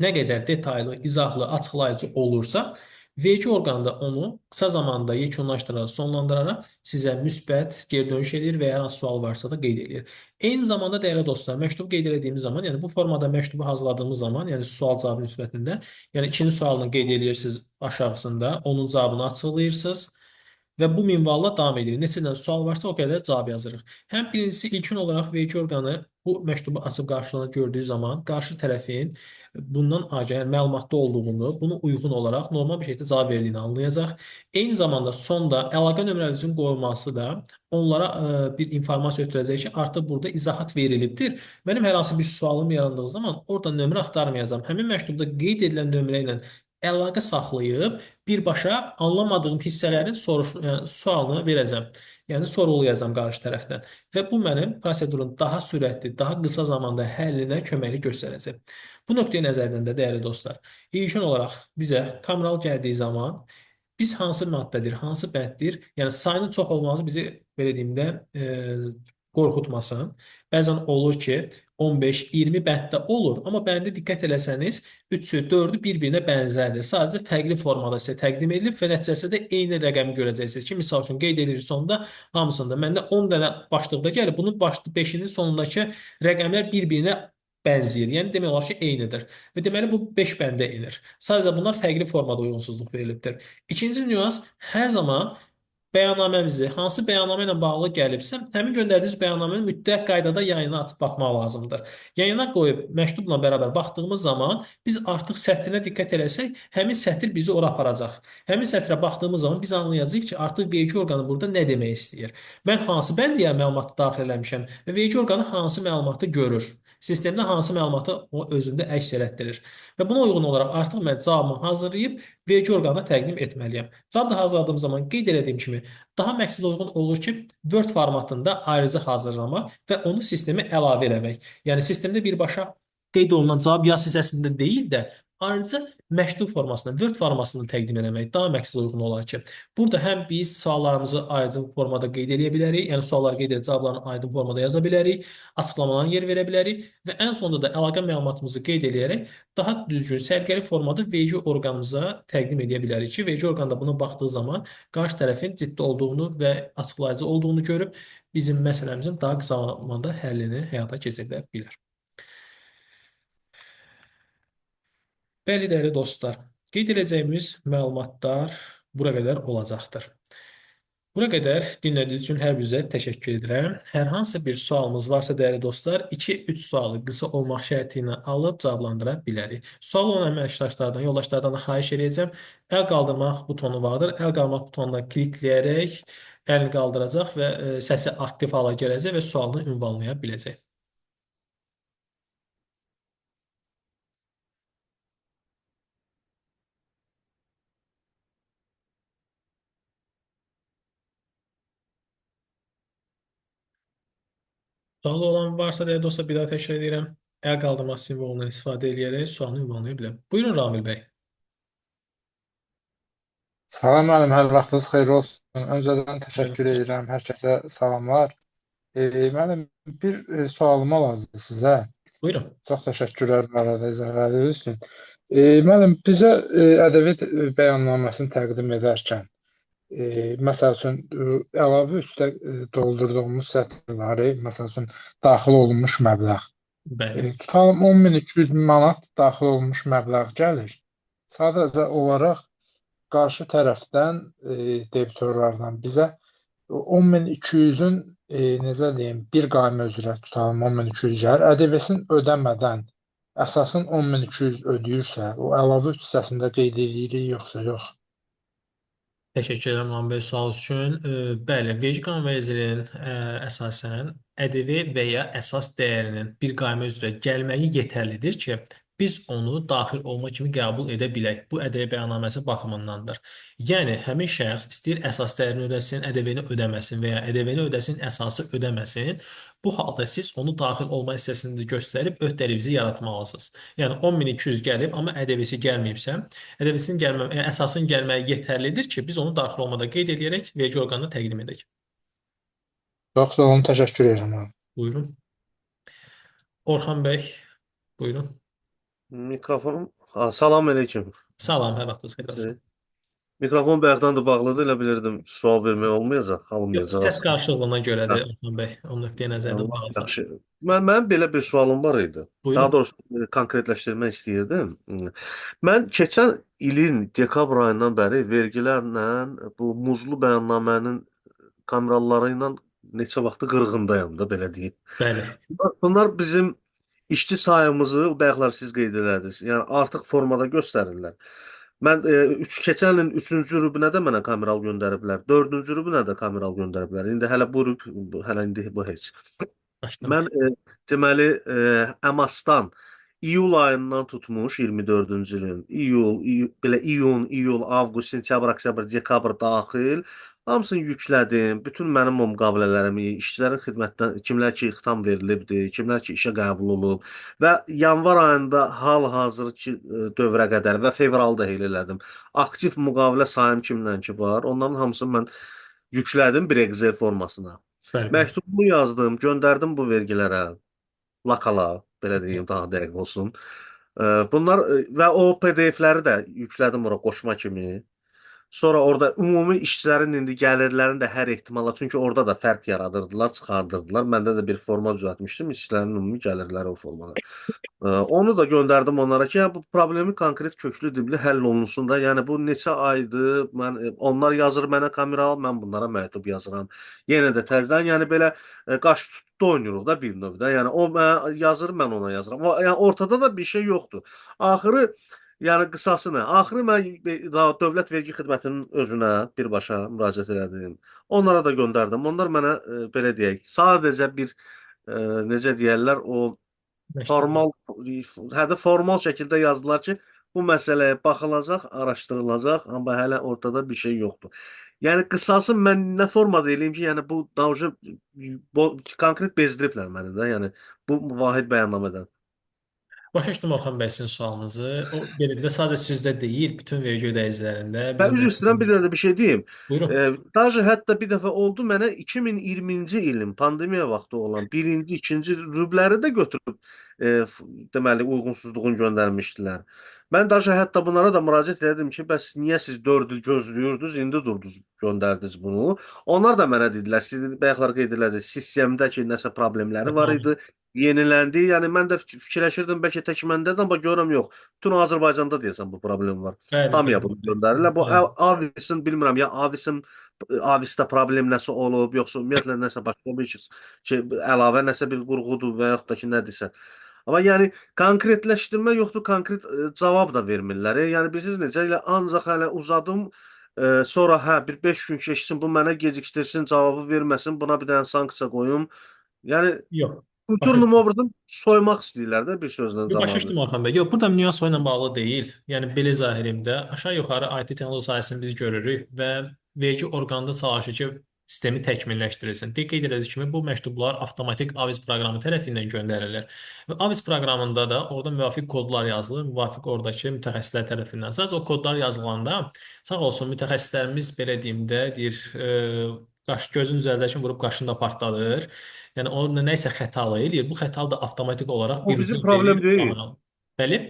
nə qədər detallı, izahlı, açıqlayıcı olursa, vergi orqanı da onu qısa zamanda yekunlaşdıraraq, sonlandıraraq sizə müsbət geri dönüş edir və hər hansı sual varsa da qeyd edir. Eyni zamanda dəyərli dostlar, məktubu qeyd etdiyimiz zaman, yəni bu formada məktubu hazırladığımız zaman, yəni sual-cavab müsbətində, yəni ikinci sualını qeyd edirsiniz aşağısında, onun cavabını açıqlayırsınız və bu minvalla davam edirik. Neçə dənə sual varsa, o qədər cavab yazırıq. Həm birincisi, ilkin olaraq vergi orqanı bu məktubu açıb qarşılığını gördüyü zaman qarşı tərəfin bundan agah, yəni məlumatda olduğunu, bunu uyğun olaraq normal bir şəkildə cavab verdiyini anlayacaq. Eyni zamanda sonda əlaqə nömrənizin qoyulması da onlara bir informasiya ötürəcək ki, artıq burada izahat verilibdir. Mənim hər hansı bir sualım yarandığı zaman orada nömrə axtarmayacağam. Həmin məktubda qeyd edilən nömrə ilə əlaqə saxlayıb birbaşa anlamadığım hissələrin yəni, sualını verəcəm. Yəni sorğulayacağam qarşı tərəfdən və bu mənim prosedurun daha sürətli, daha qısa zamanda həllinə köməklik göstərəcək. Bu nöqteyi nəzərdən də dəyərli dostlar, ilkin olaraq bizə kommunal gəldiyi zaman biz hansı maddədir, hansı bənddir, yəni sayının çox olması bizi belə deyim də qorxutmasın. Bəzən olur ki, 15-20 bənddə olur, amma bəndə diqqət eləsəniz, 3-ü, 4-ü bir-birinə bənzərdir. Sadəcə fərqli formada sizə təqdim edilib və nəticəsində eyni rəqəmi görəcəksiniz ki, misal üçün qeyd edilir sonda hamısında. Məndə 10 dənə başlıqda gəlir, bunun 5-inin sonundakı rəqəmlər bir-birinə bənzəyir. Yəni demək olar ki, eynidir. Və deməli bu 5 bəndə enir. Sadəcə bunlar fərqli formada uyğunsuzluq verilibdir. İkinci nüans hər zaman bəyannaməmizi hansı bəyannamə ilə bağlı gəlibsə, həmin göndərdiyiniz bəyannamənin mütləq qaydada yayına açıb baxmaq lazımdır. Yayına qoyub məktubla bərabər baxdığımız zaman biz artıq sətrinə diqqət eləsək, həmin sətr bizi ora aparacaq. Həmin sətrə baxdığımız zaman biz anlayacağıq ki, artıq vergi orqanı burada nə demək istəyir. Mən hansı bəndiyə məlumatı daxil eləmişəm və vergi orqanı hansı məlumatı görür. Sistemdə hansı məlumatı o özündə əks elətdirir. Və buna uyğun olaraq artıq mən cavabımı hazırlayıb vergi orqanına təqdim etməliyəm. Cavab da hazırladığım zaman qeyd etdiyim kimi daha məqsədə uyğun olur ki, Word formatında ayrıca hazırlamaq və onu sistemə əlavə eləmək. Yəni sistemdə birbaşa qeyd olunan cavab yaz hissəsində deyil də ayrıca məktub formasında, Word formasında təqdim etmək daha məqsədə uyğun olar ki, burada həm biz suallarımızı aydın formada qeyd edə bilərik, yəni sualları qeyd edib cavablarını aydın formada yaza bilərik, açıqlamalarına yer verə bilərik və ən sonunda da əlaqə məlumatımızı qeyd edərək daha düzgün, sərgəli formada vergi orqanımıza təqdim edə bilərik ki, vergi orqanı da buna baxdığı zaman qarşı tərəfin ciddi olduğunu və açıqlayıcı olduğunu görüb bizim məsələmizin daha qısa zamanda həllini həyata keçirə bilər. Bəli, dəyərli dostlar, qeyd edəcəyimiz məlumatlar bura qədər olacaqdır. Bura qədər dinlədiyiniz üçün hər birinizə təşəkkür edirəm. Hər hansı bir sualımız varsa, dəyərli dostlar, 2-3 sualı qısa olmaq şərti ilə alıb cavablandıra bilərik. Sual olan əməkdaşlardan, yoldaşlardan da xahiş edəcəm. Əl qaldırmaq butonu vardır. Əl qaldırmaq butonuna klikləyərək əlini qaldıracaq və səsi aktiv hala gələcək və sualını ünvanlaya biləcək. Sualı olan varsa, dəyərli dostlar, bir daha təkrar edirəm. Əl qaldırmaq simvolundan istifadə edərək sualını ünvanlaya bilərəm. Buyurun Ramil bəy. Salam müəllim, hər vaxtınız xeyir olsun. Öncədən Buyurun. təşəkkür edirəm, hər kəsə salamlar. Müəllim, bir sualım olardı sizə. Buyurun. Çox təşəkkürlər bu arada izah verdiyiniz üçün. Müəllim, bizə ədəbiyyat bəyannaməsini təqdim edərkən, məsəl üçün, əlavə üstə doldurduğumuz sətirləri, məsəl üçün, daxil olunmuş məbləğ, Bəli. tutalım 10.200 manat daxil olunmuş məbləğ gəlir. Sadəcə olaraq qarşı tərəfdən debitorlardan bizə 10.200-ün necə deyim, bir qaymə üzrə tutalım 10.200 gəlir. ƏDV-sini ödəmədən əsasın 10.200 ödəyirsə, o əlavə hissəsində qeyd edirik yoxsa yox? Təşəkkür edirəm Ram bəy sual üçün. Bəli, vergi qanun vəzirinin əsasən ƏDV və ya əsas dəyərinin bir qaymə üzrə gəlməyi yetərlidir ki, biz onu daxil olma kimi qəbul edə bilək. Bu ƏDV bəyannaməsi baxımındandır. Yəni, həmin şəxs istəyir əsas dəyərini ödəsin, ƏDV-ni ödəməsin və ya ƏDV-ni ödəsin, əsası ödəməsin. Bu halda siz onu daxil olma hissəsində göstərib öhdəliğinizi yaratmalısınız. Yəni 10.200 gəlib, amma ƏDV-si gəlməyibsə, ƏDV-sinin gəlmə, yəni əsasın gəlməyi yetərlidir ki, biz onu daxil olmada qeyd edərək vergi orqanına təqdim edək. Çox sağ olun, təşəkkür edirəm. Buyurun. Orxan bəy, buyurun. Mikrofonum. Salam aleyküm. Salam, hər vaxtınız xeyir olsun. Mikrofon bayaqdan da bağlıdır, elə bilirdim sual vermək olmayacaq, Yox, alınmayacaq. səs qarşılığına görədir Hə, Orxan bəy. O nöqteyi nəzərdə lap bağlıdır. yaxşı. Mənim belə bir sualım var idi. Daha Buyurun. doğrusu konkretləşdirmək istəyirdim. Mən keçən ilin dekabr ayından bəri vergilərlə bu muzlu bəyannamənin kameralları ilə neçə vaxtı qırğındayam da, belə deyim. Bəli. Bunlar bizim işçi sayımızı bayaqlar siz qeyd elədiniz. Yəni artıq formada göstərirlər. Mən keçən ilin 3-cü rübünə də mənə kameral göndəriblər. 4-cü rübünə də kameral göndəriblər. İndi hələ bu rüb, hələ indi bu heç. Başlamış. Mən deməli Əmasdan iyul ayından tutmuş 24-cü ilin belə iyun, avqust, sentyabr, oktyabr, dekabr daxil hamısını yüklədim. Bütün mənim o müqavilələrimi, işçilərin xidmətdən kimlər ki xitam verilibdi, kimlər ki işə qəbul olub və yanvar ayında hal-hazırki dövrə qədər və fevralda elə elədim. Aktiv müqavilə sayım kimdən ki var, onların hamısını mən yüklədim bir Excel formasına. Bəli. Məktubumu yazdım, göndərdim bu vergilərə, lakala, belə deyim, daha dəqiq olsun. Bunlar və o PDF-ləri də yüklədim ora qoşma kimi. Sonra orada ümumi işçilərin indi gəlirlərini də hər ehtimala, çünki orada da fərq yaradırdılar, çıxardırdılar. Məndə də bir forma düzəltmişdim, işçilərin ümumi gəlirləri o formada. Onu da göndərdim onlara ki, yəni bu problemi konkret köklü dibli həll olunsun da. Yəni bu neçə aydır, mən onlar yazır mənə kamera al, mən bunlara məktub yazıram. Yenə də təzədən, yəni belə qaş tutdu oynuruq da bir növdə. Yəni o mənə yazır, mən ona yazıram. Yəni ortada da bir şey yoxdur. Axırı yəni qısası nə? Axırı mən daha Dövlət Vergi Xidmətinin özünə birbaşa müraciət elədim. Onlara da göndərdim. Onlar mənə belə deyək, sadəcə bir necə deyərlər, o Məktub. formal formal şəkildə yazdılar ki, bu məsələyə baxılacaq, araşdırılacaq, amma hələ ortada bir şey yoxdur. Yəni qısası mən nə formada eləyim ki, yəni bu davşı konkret bezdiriblər məni də, yəni bu vahid bəyannamədən. Başa düşdüm Orxan bəy sizin sualınızı. O belə sadəcə sizdə deyil, bütün vergi ödəyicilərində Və bizim üzr istəyirəm, bir dənə də bir şey deyim. buyurun. Daha hətta bir dəfə oldu mənə 2020-ci ilin pandemiya vaxtı olan birinci, ikinci rübləri də götürüb deməli uyğunsuzluğun göndərmişdilər. Mən daha hətta bunlara da müraciət etdim ki, bəs niyə siz 4 il gözləyirdiniz, indi durdunuz göndərdiniz bunu. Onlar da mənə dedilər, siz bayaqlar qeyd elədiniz, sistemdə ki, nəsə problemləri var Tamam. idi, yeniləndi. Yəni mən də fikirləşirdim bəlkə tək məndədir, amma görürəm yox. Bütün Azərbaycanda deyəsən bu problem var. Bəli, Hamıya bəli, bunu bəli. göndərirlər. Bu Bəli. Avisin bilmirəm ya Avisdə problem nəsə olub, yoxsa ümumiyyətlə nəsə başqa bir şey, əlavə nəsə bir qurğudur və yaxud da ki nədirsə. Amma yəni konkretləşdirmə yoxdur, konkret cavab da vermirlər. Yəni bilirsiniz necə elə ancaq hələ uzadım, sonra hə bir 5 gün keçsin, bu mənə gecikdirsin, cavabı verməsin, buna bir dənə sanksiya qoyum. Yəni Yox. Başa kulturun obrazını soymaq istəyirlər də bir sözlə Yo, başa camaatı. düşdüm Orxan bəy. Yox, burada nüans o ilə bağlı deyil. Yəni belə zahirimdə aşağı-yuxarı IT texnologiya sahəsini biz görürük və vergi orqanında çalışır ki, sistemi təkmilləşdirilsin. Qeyd etdiyiniz kimi bu məktublar avtomatik AVIS proqramı tərəfindən göndərilir. Və AVIS proqramında da orada müvafiq kodlar yazılır, müvafiq oradakı mütəxəssislər tərəfindən. Sadəcə o kodlar yazılanda sağ olsun mütəxəssislərimiz belə deyim də deyir, gözün üzərdəkini vurub qaşını da partladır. Yəni o nəsə xətalı eləyir. Bu xətalı da avtomatik olaraq O bir bizim rüsum verir problem deyil. kamera. Bəli?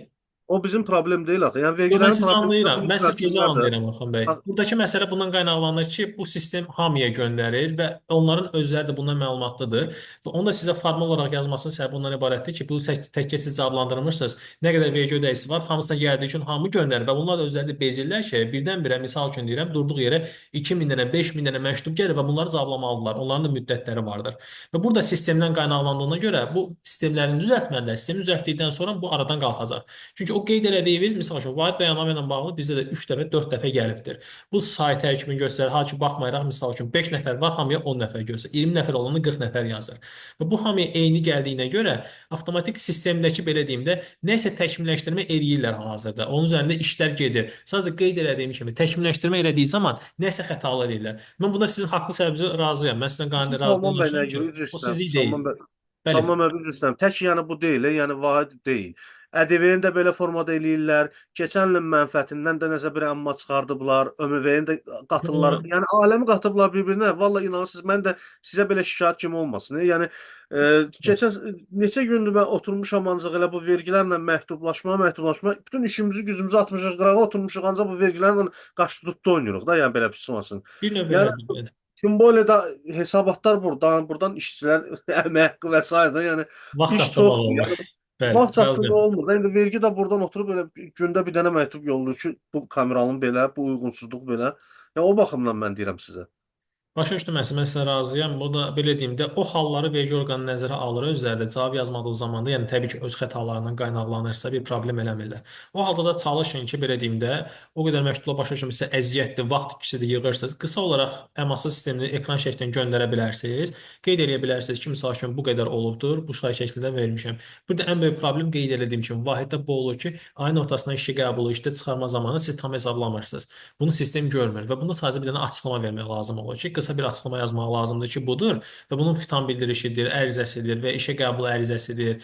O bizim problem deyil axı. Yəni Yox, mən vergilərin sizi problemi də anlayıram. bunu Mən sizi gözəl düzəltsinlər də. anlayıram Orxan bəy. Bax, Buradakı məsələ bundan qaynaqlanır ki, bu sistem hamıya göndərir və onların özləri də bundan məlumatlıdır. Və onu da sizə formal olaraq yazmasının səbəbi ondan ibarətdir ki, bu təkcə siz cavablandırmırsınız. Nə qədər vergi ödəyicisi var, hamısına gəldiyi üçün hamı göndərir və bunlar da özləri də bezirlər ki, birdən-birə misal üçün deyirəm, durduq yerə 2000 dənə, 5000 dənə məktub gəlir və bunları cavablamalıdırlar. Onların da müddətləri vardır. Və burada sistemdən qaynaqlandığına görə bu sistemlərini düzəltməlidirlər. Sistemi düzəltdikdən sonra bu aradan qalxacaq. Çünki o qeyd elədiyiniz, misal üçün, vahid bəyannamə ilə bağlı bizdə də 3 dəfə, 4 dəfə gəlibdir. Bu sayt həkimi göstərir, ha ki, baxmayaraq, misal üçün, 5 nəfər var, hamıya 10 nəfər göstərir. 20 nəfər olanda 40 nəfər yazır. Və bu hamıya eyni gəldiyinə görə, avtomatik sistemdəki, belə deyim də, nəsə təkmilləşdirmə eləyirlər hazırda. Onun üzərində işlər gedir. Sadəcə qeyd elədiyim kimi, təkmilləşdirmə elədiyi zaman nəsə xətalı eləyirlər. Mən bunda sizin haqlı səbəbinizə razıyam. Mən sizlə Bizim razı Salman bəy nə danışıram ki, görə üzr o istəyirəm. sizlik deyil. Bəli. Salman bəy üzr istəyirəm. Tək yəni bu deyil, yəni vahid deyil. ƏDV-ni də belə formada eləyirlər. Keçən ilin mənfəətindən də nəsə bir əmma çıxardıblar. ÖMV-ni də qatırlar. Yox, Yəni aləmi qatıblar bir-birinə. Valla inanırsınız, mən də sizə belə şikayət kimi olmasın. Yəni yox. keçən neçə gündür mən oturmuşam ancaq elə bu vergilərlə məktublaşma. Bütün işimizi gücümüzü atmışıq qırağa, oturmuşuq ancaq bu vergilərlə qaş tutub oynayırıq da, yəni belə pis olmasın. Bir növ Yəni elədir. Bəli. Tüm böyle da hesabatlar buradan işçilər əmək və s. yəni Vaxt iş çatdırmaq çoxdur. olur. Yəni Bəli, vaxt çatdırma razıyam. olmur. Yəni vergi də buradan oturub belə gündə bir dənə məktub yollayır ki, bu kameralın belə, bu uyğunsuzluq belə. Yəni o baxımdan mən deyirəm sizə. Başa düşdüm mən sizə razıyam. Burada belə deyim də, o halları vergi orqanı nəzərə alır özləri də cavab yazmadığı zamanda, yəni təbii ki, öz xətalarından qaynaqlanırsa bir problem eləmirlər. O halda da çalışın ki, belə deyim də, o qədər məktubla başa düşmüş sizə əziyyətli, vaxt itkisi də yığırsınız. Qısa olaraq əması sistemini ekran şəklində göndərə bilərsiniz. Qeyd edə bilərsiniz ki, misal üçün bu qədər olubdur, bu say şəklində vermişəm. Burada ən böyük problem qeyd etdiyim kimi vahiddə bu olur ki, ayın ortasına işçi qəbulu, işdə çıxarma zamanı siz tam hesablamırsınız. Bunu sistem görmür və bunda sadəcə bir dənə açıqlama vermək lazım olur ki, qısa bir açıqlama yazmaq lazımdır ki, budur və bunun xitam bildirişidir, ərizəsidir və işə qəbul ərizəsidir,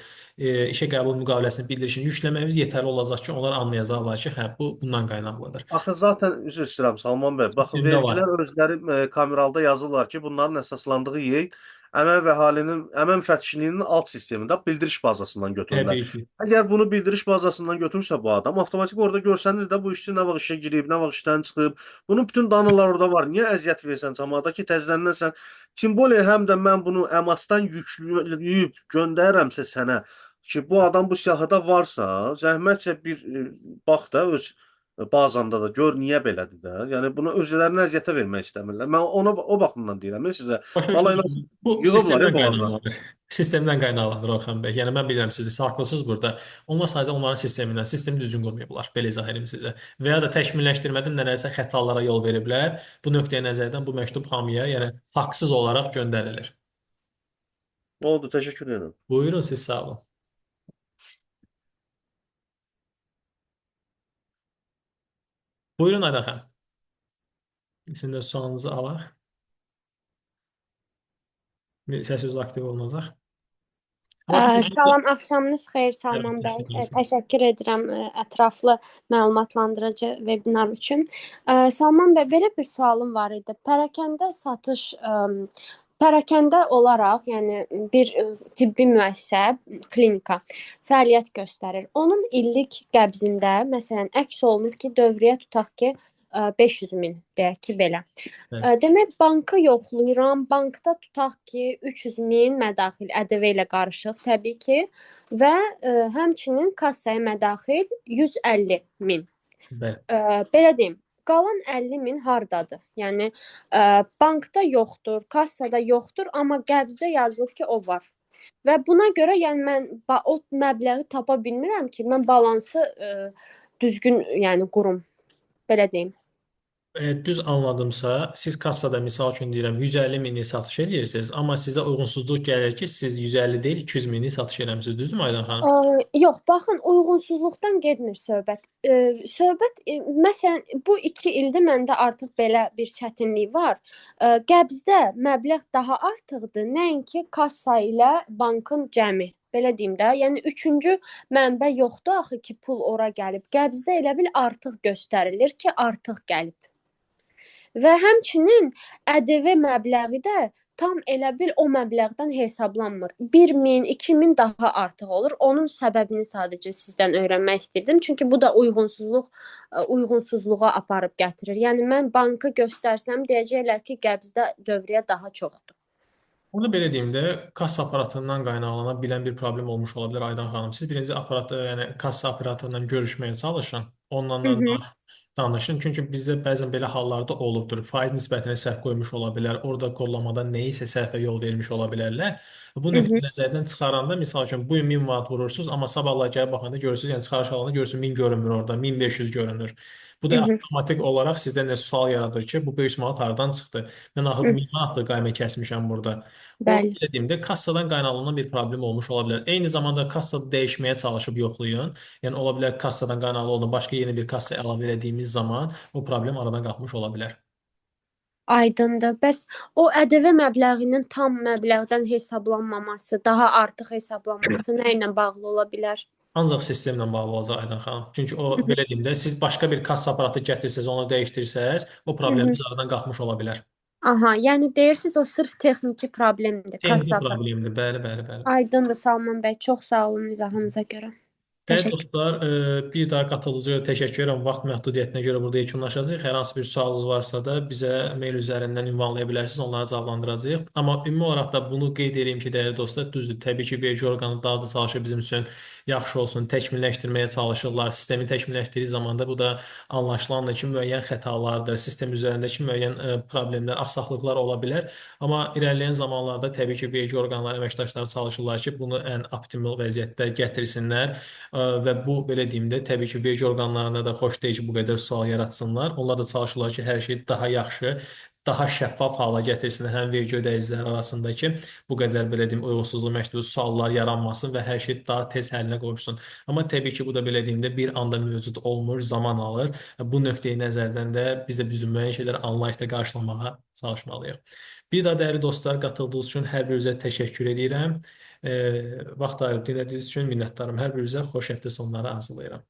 işə qəbul müqaviləsinin bildirişini yükləməyimiz yetərli olacaq ki, onlar anlayacaqlar ki, hə, bu bundan qaynaqlıdır. Axı zaten üzr istəyirəm Salman bəy. Baxın Sistemdə var. vergilər özləri kameralda yazırlar ki, bunların əsaslandığı yer əmək və əhalinin əmək müfəttişliyinin alt sistemində bildiriş bazasından götürürlər. Təbii ki. Əgər bunu bildiriş bazasından götürürsə bu adam, avtomatik orada görsənir də bu işçi nə vaxt işə girib, nə vaxt işdən çıxıb. Bunun bütün danılar orada var. Niyə əziyyət versən cəmaata ki, təzədən sən Timbole həm də mən bunu əmasdan yükləyib göndərirəmsə sənə ki, bu adam bu siyahıda varsa, zəhmətcə bir bax da öz bazanda da gör niyə belədir də. Yəni bunu özlərinə əziyyətə vermək istəmirlər. Mən o baxımdan deyirəm sizə. Başa Vallahi düşdüm. Bu yığıblar sistemdən boğazına. qaynaqlanır. Sistemdən qaynaqlanır Orxan bəy. Yəni mən bilirəm siz haqlısınız burada. Onlar sadəcə onların sistemindən, sistemi düzgün qurmayıblar. Belə izah edim sizə. Və ya da təkmilləşdirmədə nələrsə xətalara yol veriblər. Bu nöqteyi nəzərdən bu məktub hamıya, yəni haqsız olaraq göndərilir. Oldu, təşəkkür edirəm. Buyurun siz sağ olun. Buyurun Aydan xanım. Sizin də sualınızı alaq. Səsiniz aktiv olunacaq. Salam, axşamınız xeyir Salman bəy. Təşəkkür edirəm. Təşəkkür edirəm ətraflı məlumatlandırıcı webinar üçün. Salman bəy, belə bir sualım var idi. Pərakəndə olaraq, yəni bir tibbi müəssisə, klinika fəaliyyət göstərir. Onun illik qəbzində, məsələn, əks olunub ki, dövriyyə tutaq ki, 500 min deyək ki, belə. Evet. Demək, bankı yoxlayıram. Bankda tutaq ki, 300 min mədaxil ƏDV ilə qarışıq təbii ki və həmçinin kassaya mədaxil 150 min. Bəli. Belə deyim, qalan 50 min hardadır? Yəni bankda yoxdur, kassada yoxdur, amma qəbzdə yazılıb ki, o var. Və buna görə yəni mən o məbləği tapa bilmirəm ki, mən balansı düzgün yəni qurum. Belə deyim. Düz anladımsa, siz kassada misal üçün deyirəm 150 minlik satış edirsiniz, amma sizə uyğunsuzluq gəlir ki, siz 150 deyil 200 minlik satış eləmisiniz, düzdürmü Aydan xanım? Yox, baxın, uyğunsuzluqdan getmir söhbət. Məsələn, bu 2 ildir məndə artıq belə bir çətinlik var. Qəbzdə məbləğ daha artıqdır, nəinki kassa ilə bankın cəmi. Belə deyim də, yəni üçüncü mənbə yoxdur axı ki, pul ora gəlib. Qəbzdə elə bil artıq göstərilir ki, artıq gəlib. Və həmçinin ƏDV məbləği də tam elə bil o məbləğdən hesablanmır. 1 min, 2 min daha artıq olur. Onun səbəbini sadəcə sizdən öyrənmək istirdim. Çünki bu da uyğunsuzluğa aparıb gətirir. Yəni mən banka göstərsəm deyəcəklər ki, qəbzdə dövriyyə daha çoxdur. Onu belə deyim də, kassa aparatından qaynaqlanan bilən bir problem olmuş ola bilər Aydan xanım. Siz birinci yəni kassa operatorla görüşməyə çalışın. Onunla danışın. Çünki bizdə bəzən belə hallarda olubdur. Faiz nisbətini səhv qoymuş ola bilər. Orada kodlamada nəyisə səhvə yol vermiş ola bilərlər. Bu nöqteyi nəzərdən çıxaranda, misal üçün, bu gün 1000 manat vurursunuz, amma sabahlar gəlib baxanda görürsünüz, yəni çıxarış alanda görürsünüz 1000 görünmür orada, 1500 görünür. Bu da avtomatik olaraq sizdə nə sual yaradır ki, bu 500 manat hardan çıxdı? Mən axı 1000 manatlı qaymə kəsmişəm burada. Bəli. O dediyimdə kassadan qaynaqlanan bir problem olmuş ola bilər. Eyni zamanda kassada dəyişməyə çalışıb yoxlayın. Yəni ola bilər kassadan qaynaqlı olan başqa yeni bir kassa əlavə etdiyimiz zaman o problem aradan qalxmış ola bilər. Aydındır. Bəs o ƏDV məbləğinin tam məbləğdən hesablanmaması, daha artıq hesablanması nə ilə bağlı ola bilər? Ancaq sistemlə bağlı olacaq Aydan xanım. Çünki o belə deyim də, siz başqa bir kassa aparatı gətirsəz, onu dəyişdirsəz, o problemimiz aradan qalxmış ola bilər. Aha, yəni deyirsiniz o sırf texniki problemdir. Texniki problemdir. Bəli, bəli, bəli. Aydındır Salman bəy. Çox sağ olun izahınıza görə. Dəyərli dostlar, bir daha qatıldığınız üçün təşəkkür edirəm. Vaxt məhdudiyyətinə görə burada yekunlaşacağıq. Hər hansı bir sualınız varsa da bizə mail üzərindən ünvanlaya bilərsiniz, onları cavablandıracağıq. Amma ümumi olaraq da bunu qeyd edeyim ki, dəyərli dostlar, düzdür. Təbii ki, vergi orqanı daha da çalışır bizim üçün yaxşı olsun, təkmilləşdirməyə çalışırlar. Sistemi təkmilləşdirdiyi zaman da bu da anlaşılandır ki, müəyyən xətalardır, sistem üzərindəki müəyyən problemlər, axsaqlıqlar ola bilər. Amma irəliləyən zamanlarda təbii ki, vergi orqanları, əməkdaşları çalışırlar ki, bunu ən optimal vəziyyətdə gətirsinlər. Və bu, belə deyim də, təbii ki, vergi orqanlarına da xoş deyil ki, bu qədər sual yaratsınlar. Onlar da çalışırlar ki, hər şey daha yaxşı, daha şəffaf hala gətirsinlər həm vergi ödəyicilər arasında ki, bu qədər, belə deyim, uyğunsuzluq məktubu suallar yaranmasın və hər şey daha tez həllinə qovuşsun. Amma təbii ki, bu da, belə deyim də, bir anda mövcud olmur, zaman alır. Bu nöqteyi nəzərdən də biz də bizim müəyyən şeyləri anlayışla qarşılamağa çalışmalıyıq. Bir daha dəyərli dostlar, qatıldığınız üçün hər birinizə təşəkkür edirəm. Vaxt ayırıb dinlədiyiniz üçün minnətdarım. Hər birinizə xoş həftə sonları arzulayıram.